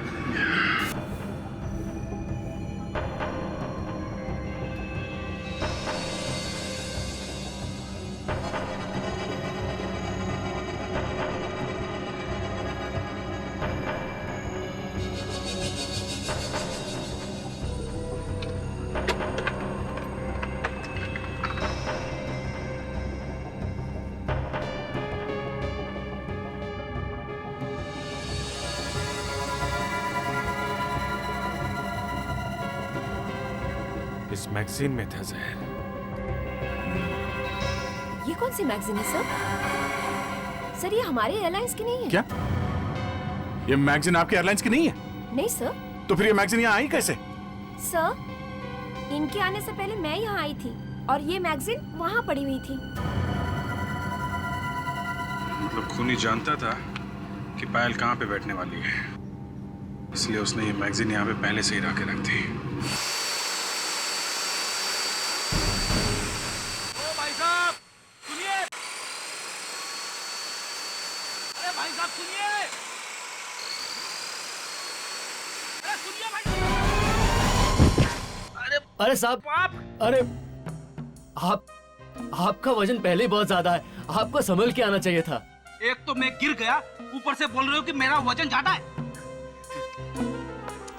[SPEAKER 20] इस मैगजीन में था जहर।
[SPEAKER 4] ये कौन सी मैगजीन है सर? सर ये हमारे एयरलाइंस की नहीं है।
[SPEAKER 20] क्या ये मैगजीन आपके एयरलाइंस की नहीं है?
[SPEAKER 4] नहीं सर।
[SPEAKER 20] तो फिर ये मैगजीन यहाँ आई कैसे?
[SPEAKER 4] सर इनके आने से पहले मैं यहाँ आई थी और ये मैगजीन वहाँ पड़ी हुई थी।
[SPEAKER 10] मतलब खूनी जानता था कि पायल कहाँ पे बैठने वाली है, इसलिए उसने ये मैगजीन यहाँ पे पहले से ही ला के रख दी।
[SPEAKER 9] भाई साहब सुनिए, अरे भाई साहब सुनिए, अरे सुनिए भाई।
[SPEAKER 14] अरे साहब, अरे आपका वजन पहले ही बहुत ज्यादा है, आपको संभल के आना चाहिए था।
[SPEAKER 9] एक तो मैं गिर गया, ऊपर से बोल रहे हो कि मेरा वजन ज्यादा है।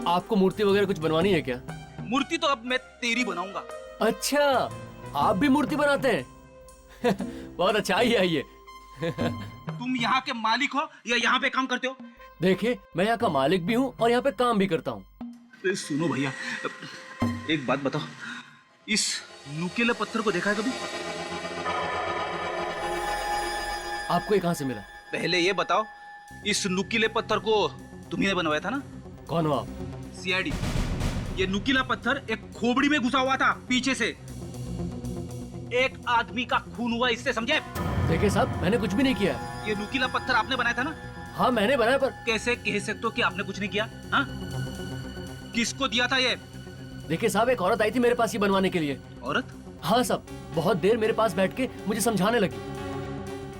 [SPEAKER 14] आपको मूर्ति वगैरह कुछ बनवानी है क्या?
[SPEAKER 9] मूर्ति तो अब मैं तेरी बनाऊंगा।
[SPEAKER 14] अच्छा, आप भी मूर्ति बनाते हैं? बहुत अच्छा, आइए।
[SPEAKER 9] तुम यहाँ के मालिक हो या यहाँ पे काम करते हो?
[SPEAKER 14] देखिए, मैं यहाँ का मालिक भी हूँ और यहाँ पे काम भी करता हूँ।
[SPEAKER 9] सुनो भैया, एक बात बताओ, इस नुकीले पत्थर को देखा है कभी?
[SPEAKER 14] आपको ये कहाँ से मिला?
[SPEAKER 9] पहले ये बताओ, इस नुकीले पत्थर को तुम्ही बनवाया था ना?
[SPEAKER 14] कौन हो आप?
[SPEAKER 9] सीआईडी। ये नुकीला पत्थर एक खोपड़ी में घुसा हुआ था पीछे से। एक आदमी का खून हुआ इससे, समझे?
[SPEAKER 14] देखिए साहब, मैंने कुछ भी नहीं किया।
[SPEAKER 9] ये नुकीला पत्थर आपने बनाया था ना?
[SPEAKER 14] हाँ मैंने बनाया, पर
[SPEAKER 9] कैसे कह सकते हो कि आपने कुछ नहीं किया? हाँ? किसको दिया था ये?
[SPEAKER 14] देखिए साहब, एक औरत आई थी मेरे पास ये बनवाने के लिए।
[SPEAKER 9] औरत?
[SPEAKER 14] हाँ साहब, बहुत देर मेरे पास बैठ के मुझे समझाने लगी।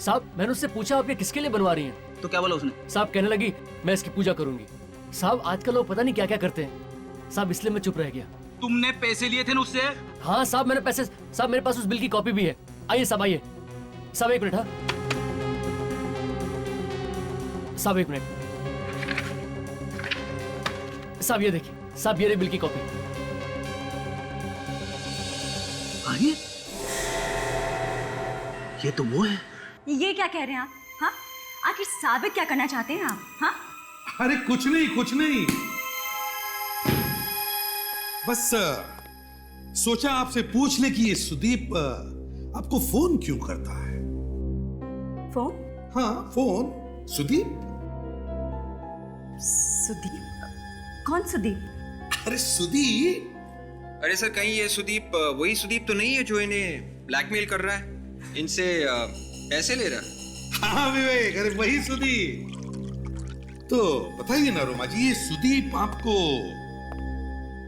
[SPEAKER 14] साहब मैंने उससे पूछा आप ये किसके लिए बनवा रही हैं?
[SPEAKER 9] तो क्या बोला उसने?
[SPEAKER 14] साहब कहने लगी मैं इसकी पूजा करूंगी। साहब आजकल लोग पता नहीं क्या क्या करते हैं साहब, इसलिए मैं चुप रह गया।
[SPEAKER 9] तुमने पैसे लिए थे ना उससे?
[SPEAKER 14] हाँ साहब मैंने पैसे, साहब मेरे पास उस बिल की कॉपी भी है। आइए साहब आइए। साहब एक मिनट। हाँ साहब एक मिनट। साहब ये देखिए, साहब ये रही बिल की कॉपी।
[SPEAKER 9] आइए, ये तो वो है।
[SPEAKER 15] ये क्या कह रहे हैं आप? हाँ, आखिर साबित क्या करना चाहते हैं आप? हाँ,
[SPEAKER 11] अरे कुछ नहीं, कुछ नहीं, बस सोचा आपसे पूछ ले कि ये सुदीप आपको फोन क्यों करता है?
[SPEAKER 15] फोन?
[SPEAKER 11] हाँ फोन। सुदीप?
[SPEAKER 15] सुदीप? कौन सुदीप?
[SPEAKER 11] अरे सुदीप।
[SPEAKER 5] अरे सर, कहीं ये सुदीप वही सुदीप तो नहीं है जो इन्हें ब्लैकमेल कर रहा है, इनसे पैसे ले रहा है?
[SPEAKER 11] हाँ विवेक, अरे वही सुदीप। तो बताइए ना रोमा जी, ये सुदीप आपको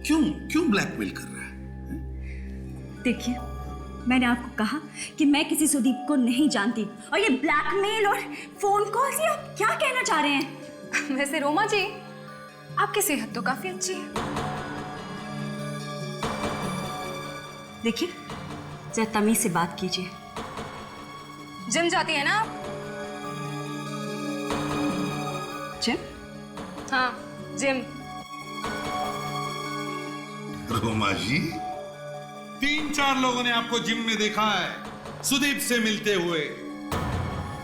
[SPEAKER 11] क्यों ब्लैकमेल कर रहा है?
[SPEAKER 15] देखिए, मैंने आपको कहा कि मैं किसी सुदीप को नहीं जानती, और ये ब्लैकमेल और फोन कॉल से आप क्या कहना चाह रहे हैं?
[SPEAKER 17] वैसे रोमा जी, आपकी सेहत तो काफी अच्छी है।
[SPEAKER 15] देखिए, जरा तमीज से बात कीजिए।
[SPEAKER 17] जिम जाती है ना आप?
[SPEAKER 15] जिम?
[SPEAKER 17] हाँ, जिम।
[SPEAKER 11] रोमा जी, 3-4 लोगों ने आपको जिम में देखा है, सुदीप से मिलते हुए,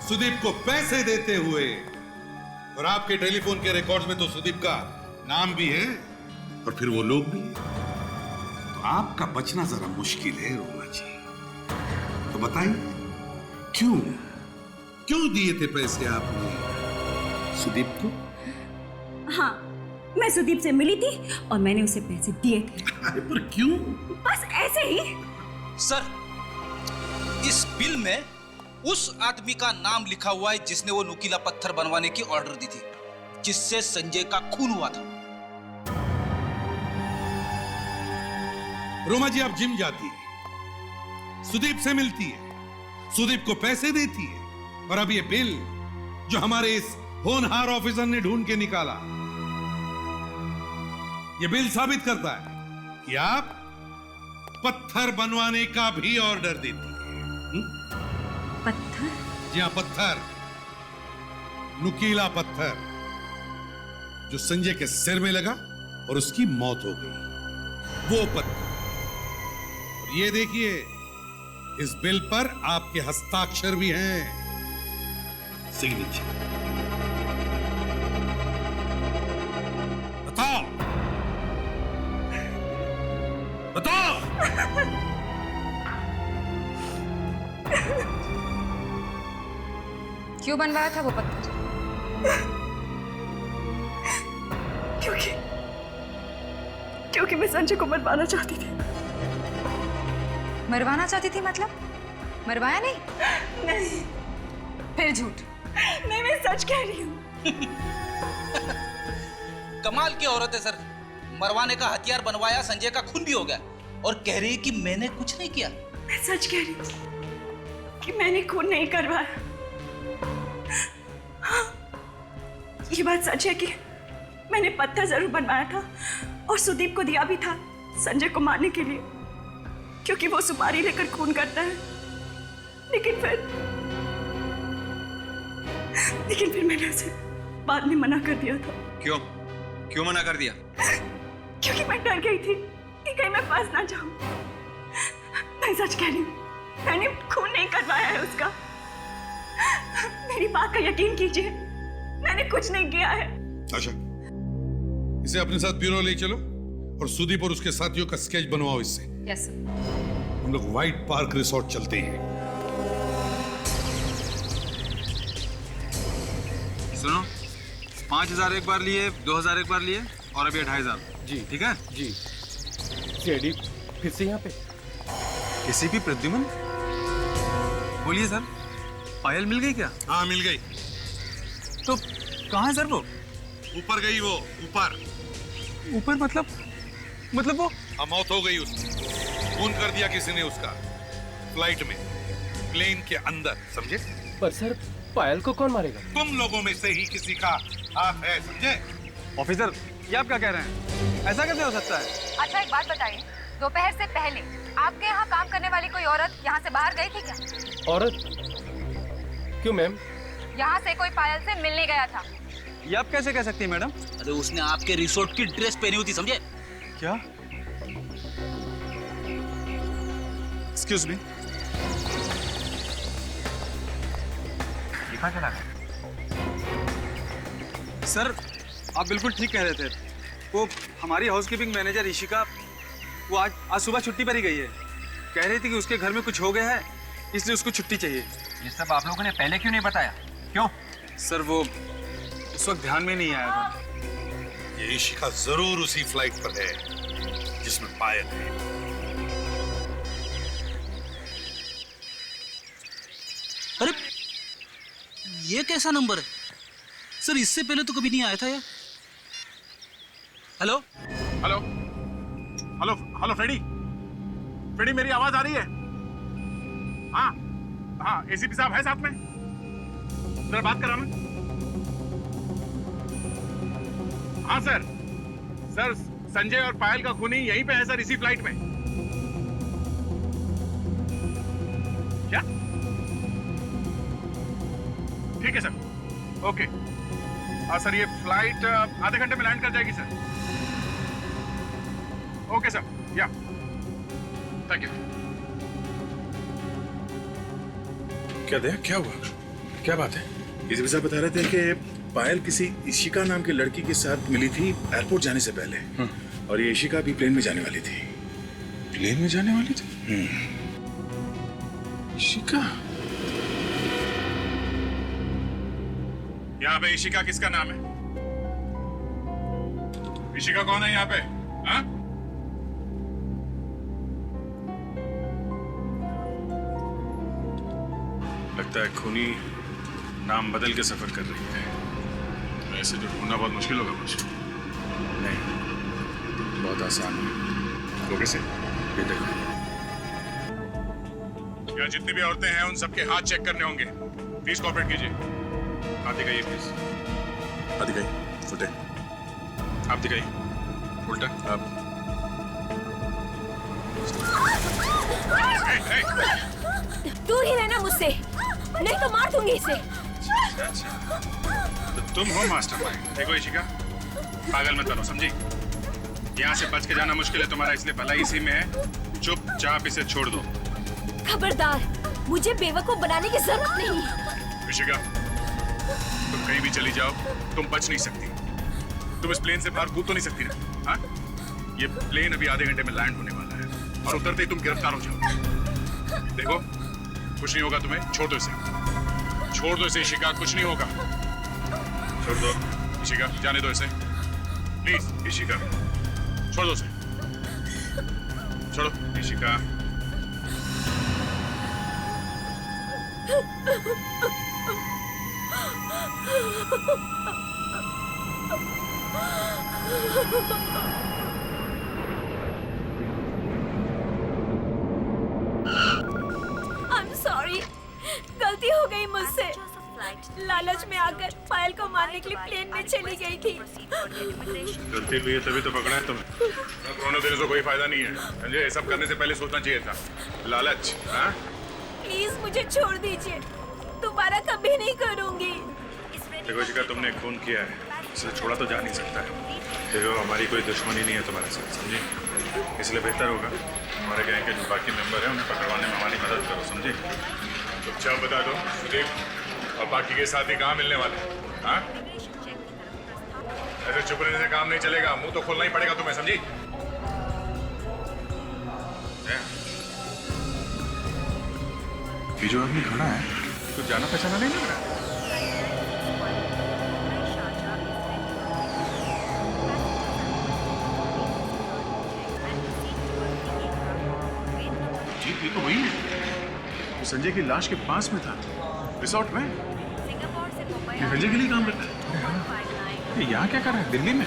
[SPEAKER 11] सुदीप को पैसे देते हुए, और आपके टेलीफोन के रिकॉर्ड्स में तो सुदीप का नाम भी है और फिर वो लोग भी। तो आपका बचना जरा मुश्किल है रोमा जी। तो बताइए, क्यों दिए थे पैसे आपने सुदीप को?
[SPEAKER 15] हाँ, मैं सुदीप से मिली थी और मैंने उसे पैसे दिए थे।
[SPEAKER 11] अरे पर क्यों?
[SPEAKER 15] बस ऐसे ही।
[SPEAKER 9] सर, इस बिल में उस आदमी का नाम लिखा हुआ है जिसने वो नुकीला पत्थर बनवाने की ऑर्डर दी थी, जिससे संजय का खून हुआ था।
[SPEAKER 11] रोमा जी, आप जिम जाती है, सुदीप से मिलती है, सुदीप को पैसे देती है, और अब ये बिल जो हमारे इस होनहार ऑफिसर ने ढूंढ के निकाला, ये बिल साबित करता है कि आप पत्थर बनवाने का भी ऑर्डर देती है।
[SPEAKER 15] पत्थर?
[SPEAKER 11] जी हाँ, पत्थर, नुकीला पत्थर जो संजय के सिर में लगा और उसकी मौत हो गई, वो पत्थर। और ये देखिए, इस बिल पर आपके हस्ताक्षर भी हैं, सिग्नेचर। बताओ बताओ।
[SPEAKER 17] क्यों बनवाया था वो पत्थर?
[SPEAKER 15] क्योंकि मैं संजय को मरवाना चाहती थी।
[SPEAKER 17] मरवाना चाहती थी मतलब? मरवाया नहीं?
[SPEAKER 15] नहीं।
[SPEAKER 17] फिर झूठ?
[SPEAKER 15] नहीं, मैं सच कह रही हूँ।
[SPEAKER 9] कमाल की औरत है सर, मरवाने का हथियार बनवाया, संजय का खून भी हो गया, और कह रही है कि मैंने कुछ नहीं किया।
[SPEAKER 15] मैं सच कह रही हूँ कि मैंने खून नहीं करवाया। हाँ, ये बात सच है कि मैंने पत्थर जरूर बनवाया था और सुदीप को दिया भी था संजय को मारने के लिए, क्योंकि वो सुपारी लेकर खून करता है। लेकिन फिर मैंने उसे बाद में मना कर दिया था।
[SPEAKER 5] क्यों मना कर दिया?
[SPEAKER 15] क्योंकि मैं डर गई थी कि कहीं मैं फंस ना जाऊं। मैं सच कह रही हूँ, मैंने खून नहीं करवाया है उसका। मेरी बात का यकीन कीजिए, मैंने कुछ नहीं किया है।
[SPEAKER 11] अच्छा, इसे अपने साथ ब्यूरो ले चलो और सुदीप और उसके साथियों का स्केच बनवाओ इससे।
[SPEAKER 17] Yes sir.
[SPEAKER 11] हम लोग व्हाइट पार्क रिसोर्ट चलते हैं।
[SPEAKER 7] सुनो, 5000 एक बार लिए, 2000 एक बार लिए, और अभी 2500।
[SPEAKER 3] जी
[SPEAKER 7] ठीक है
[SPEAKER 3] जी। सीआईडी फिर से यहाँ पे?
[SPEAKER 7] किसी भी प्रद्युमन? बोलिए सर, पायल मिल गई क्या?
[SPEAKER 11] हाँ मिल गई।
[SPEAKER 7] तो कहाँ है सर वो?
[SPEAKER 11] ऊपर गई वो, ऊपर।
[SPEAKER 7] ऊपर मतलब वो?
[SPEAKER 11] मौत हो गई उसकी। खून कर दिया किसी ने उसका, फ्लाइट में, प्लेन के अंदर, समझे?
[SPEAKER 3] पर सर पायल को कौन मारेगा?
[SPEAKER 11] तुम लोगों में से ही किसी का हाथ है, समझे?
[SPEAKER 7] ऑफिसर, ये आप क्या कह रहे हैं? ऐसा कैसे हो सकता है?
[SPEAKER 17] अच्छा एक बात बताइए, दोपहर से पहले आपके यहाँ काम करने वाली कोई औरत यहाँ से बाहर गई थी क्या?
[SPEAKER 3] औरत? क्यों मैम?
[SPEAKER 17] यहाँ से कोई पायल से मिलने गया था।
[SPEAKER 7] ये आप कैसे कह सकती हैं मैडम?
[SPEAKER 9] अरे उसने आपके रिसोर्ट की ड्रेस पहनी हुई थी, समझे?
[SPEAKER 7] क्या? Excuse me.
[SPEAKER 18] कहाँ चला गया?
[SPEAKER 7] सर आप बिल्कुल ठीक कह रहे थे। वो हमारी हाउसकीपिंग मैनेजर ईशिका, वो आज सुबह छुट्टी पर ही गई है। कह रही थी कि उसके घर में कुछ हो गया है, इसलिए उसको छुट्टी चाहिए।
[SPEAKER 18] ये सब आप लोगों ने पहले क्यों नहीं बताया? क्यों?
[SPEAKER 7] सर वो उस वक्त ध्यान में नहीं आया था।
[SPEAKER 11] ये ईशिका जरूर उसी फ्लाइट पर है जिसमें पायल है।
[SPEAKER 9] अरे ये कैसा नंबर है? सर इससे पहले तो कभी नहीं आया था यार। Hello
[SPEAKER 20] hello hello hello Freddie, Freddie मेरी आवाज आ रही है? हाँ हाँ, एसीपी साहब है साथ में, जरा बात कराना। हाँ सर, सर संजय और पायल का खूनी यहीं पे है सर, इसी फ्लाइट में। क्या? ठीक है सर, ओके। हाँ सर, ये फ्लाइट आधे घंटे में लैंड कर जाएगी सर। ओके सर, या थैंक यू।
[SPEAKER 10] क्या दया, क्या हुआ? क्या बात है? एसीपी साहब बता रहे थे कि पायल किसी ईशिका नाम की लड़की के साथ मिली थी एयरपोर्ट जाने से पहले, और ये ईशिका भी प्लेन में जाने वाली थी। प्लेन में जाने वाली थी? ईशिका?
[SPEAKER 20] यहाँ पे ईशिका किसका नाम है? ईशिका कौन है यहाँ पे? हाँ?
[SPEAKER 10] लगता है खूनी नाम बदल के सफर कर रही है। ऐसे तो ढूंढना बहुत मुश्किल होगा कुछ। नहीं, बहुत आसान है। वो कैसे? ये देखो,
[SPEAKER 20] यहाँ जितनी भी औरतें हैं उन सबके हाथ चेक करने होंगे। प्लीज कोऑपरेट कीजिए। हाथ दिखाइए प्लीज।
[SPEAKER 10] हाथ दिखाइए, उल्टे।
[SPEAKER 20] आप दिखाइए, उल्टा। आप
[SPEAKER 4] दूर ही रहना मुझसे, नहीं तो मार दूंगी इसे।
[SPEAKER 20] तो तुम हो मास्टरमाइंड। देखो ईशिका, पागल मत बनो, समझी? यहाँ से बच के जाना मुश्किल है तुम्हारा, इसलिए भलाई इसी में है। चुपचाप इसे छोड़ दो।
[SPEAKER 4] खबरदार, मुझे बेवकूफ बनाने की जरूरत नहीं।
[SPEAKER 20] ईशिका, तुम कहीं भी चली जाओ, तुम बच नहीं सकती। तुम इस प्लेन से बाहर कूद तो नहीं सकती ना? हाँ? ये प्लेन अभी आधे घंटे में लैंड होने वाला है, और उतरते ही तुम गिरफ्तार हो जाओ। देखो, कुछ नहीं होगा तुम्हें, छोड़ दो इसे। छोड़ दो इसे ईशिका, कुछ नहीं होगा। छोड़ दो ईशिका, जाने दो इसे प्लीज। ईशिका, छोड़ दो इसे, छोड़ो ईशिका।
[SPEAKER 4] I'm sorry, गलती हो गई मुझसे। लालच में आकर पायल को मारने के लिए प्लेन में चली गई थी।
[SPEAKER 20] गलती हुई है तभी तो पकड़ा है तुम्हें। पुराने दिनों से कोई फायदा नहीं है, समझे? ये सब करने से पहले सोचना चाहिए था। लालच। हाँ?
[SPEAKER 4] प्लीज मुझे छोड़ दीजिए, दोबारा कभी नहीं करूंगी।
[SPEAKER 20] देखो ईशिका, तुमने खून किया है, इसे छोड़ा तो जा नहीं सकता है। देखो, हमारी कोई दुश्मनी नहीं है तुम्हारे साथ, समझे? इसलिए बेहतर होगा हमारे गैंग के जो बाकी मेंबर हैं उन्हें पकड़वाने में हमारी मदद करो, समझे? चुपचाप बता दो सुदीप, और बाकी के साथी कहाँ मिलने वाले? हाँ? ऐसे चुप रहने से काम नहीं चलेगा, मुंह तो खोलना ही पड़ेगा तुम्हें, समझी?
[SPEAKER 10] ये जो आदमी खड़ा है,
[SPEAKER 20] कुछ जाना पहचाना नहीं लग रहा?
[SPEAKER 10] जी, ये तो वही है। संजय की लाश के पास में था, रिसोर्ट में। ये संजय के लिए काम करता है। ये यहाँ क्या कर रहे हैं दिल्ली में?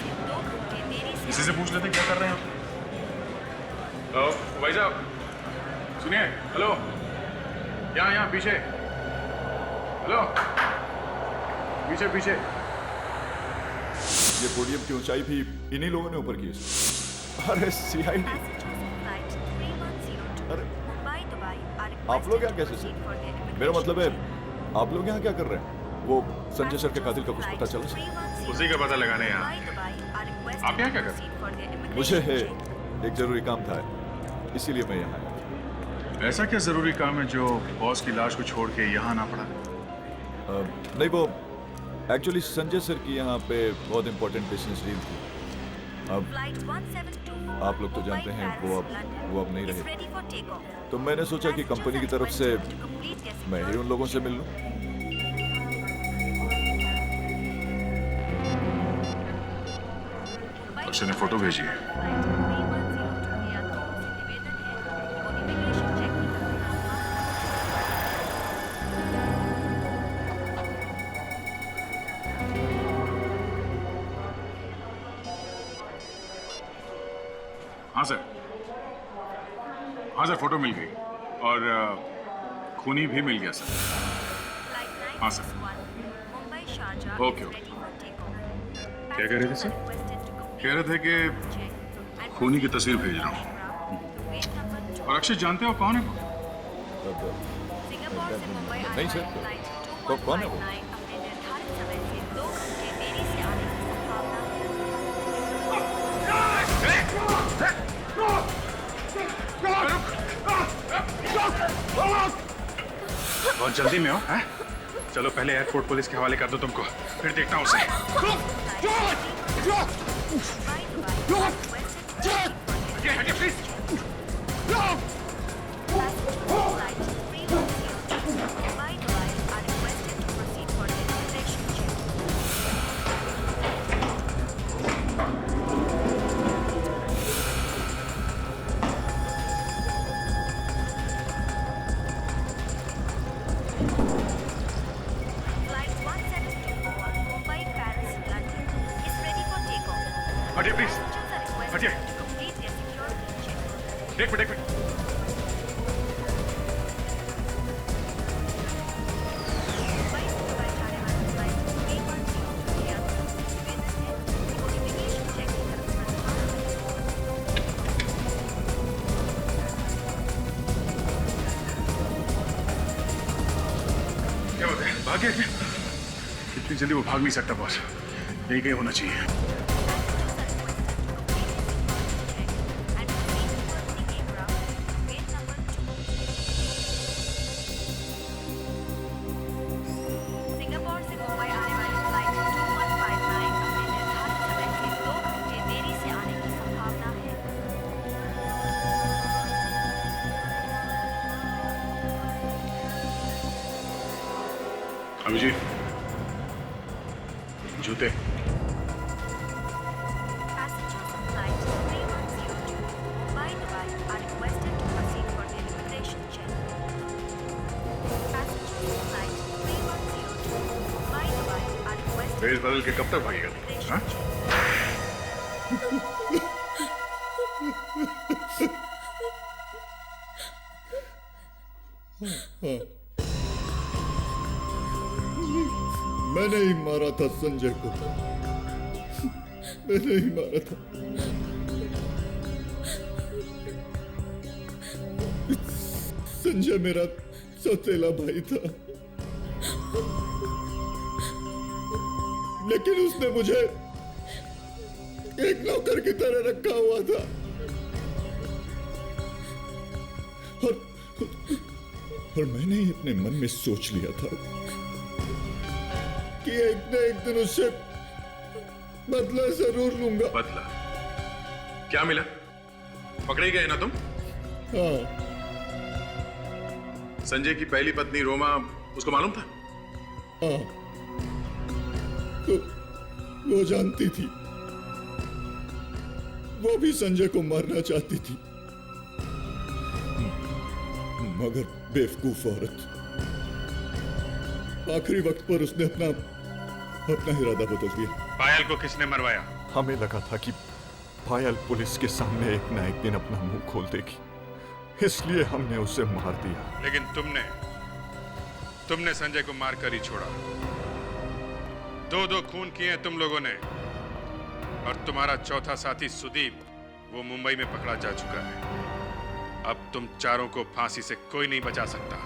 [SPEAKER 10] इसी से पूछ लेते क्या कर रहे हैं आप। भाई साहब सुनिए, हेलो, यहाँ पीछे, हेलो, पीछे पीछे।
[SPEAKER 2] ये पोडियम की ऊंचाई भी इन्हीं लोगों ने ऊपर की है। अरे सीआईडी, अरे आप लोग यहाँ कैसे सर? मेरा मतलब है आप लोग यहाँ क्या कर रहे हैं? वो संजय सर के कातिल का कुछ पता चला सर?
[SPEAKER 10] उसी का पता लगाने यहाँ। आप यहाँ क्या कर रहे हैं?
[SPEAKER 2] मुझे एक जरूरी काम था, इसीलिए मैं यहाँ आया।
[SPEAKER 10] ऐसा क्या जरूरी काम है जो बॉस की लाश को छोड़ के यहाँ आना पड़ा?
[SPEAKER 2] नहीं, वो एक्चुअली संजय सर की यहाँ पे बहुत इंपॉर्टेंट बिजनेस डील थी। अब आप लोग तो जानते हैं वो अब नहीं रहे, तो मैंने सोचा कि कंपनी की तरफ से मैं ही उन लोगों से मिल लूं।
[SPEAKER 10] अक्षय ने फोटो भेजी है। हाँ सर, फोटो मिल गई और खूनी भी मिल गया सर। हाँ सर, ओके। क्या कह रहे थे सर? कह रहे थे कि खूनी की तस्वीर भेज रहा हूँ। और अक्षय जानते हो कौन है वो?
[SPEAKER 2] नहीं सर, तो कौन है वो?
[SPEAKER 10] बहुत जल्दी में हो, हैं? चलो पहले एयरपोर्ट पुलिस के हवाले कर दो तुमको, फिर देखता हूँ उसे। हटिए प्लीज। हटिए प्लीज, हटिए। एक मिनट। क्या बात है, भाग गया क्या? इतनी जल्दी वो भाग नहीं सकता बॉस, यही कहीं होना चाहिए। अभी जी, जूते। भेष बदल के कब तक भागेगा? हाँ?
[SPEAKER 2] मैंने ही मारा था संजय को, मैंने ही मारा था। संजय मेरा सौतेला भाई था, लेकिन उसने मुझे एक नौकर की तरह रखा हुआ था और मैंने ही अपने मन में सोच लिया था कि एक न एक दिन उससे बदला जरूर लूंगा।
[SPEAKER 10] बदला? क्या मिला? पकड़े गए ना तुम?
[SPEAKER 2] हाँ।
[SPEAKER 10] संजय की पहली पत्नी रोमा, उसको मालूम था?
[SPEAKER 2] हाँ, तो वो जानती थी, वो भी संजय को मारना चाहती थी, मगर बेवकूफ औरत, आखिरी वक्त पर उसने अपना अपना इरादा बदल दिया।
[SPEAKER 20] पायल को किसने मरवाया?
[SPEAKER 2] हमें लगा था कि पायल पुलिस के सामने एक ना एक दिन अपना मुंह खोल देगी, इसलिए हमने उसे मार दिया।
[SPEAKER 20] लेकिन तुमने संजय को मारकर ही छोड़ा। दो खून किए तुम लोगों ने, और तुम्हारा चौथा साथी सुदीप वो मुंबई में पकड़ा जा चुका है। अब तुम चारों को फांसी से कोई नहीं बचा सकता।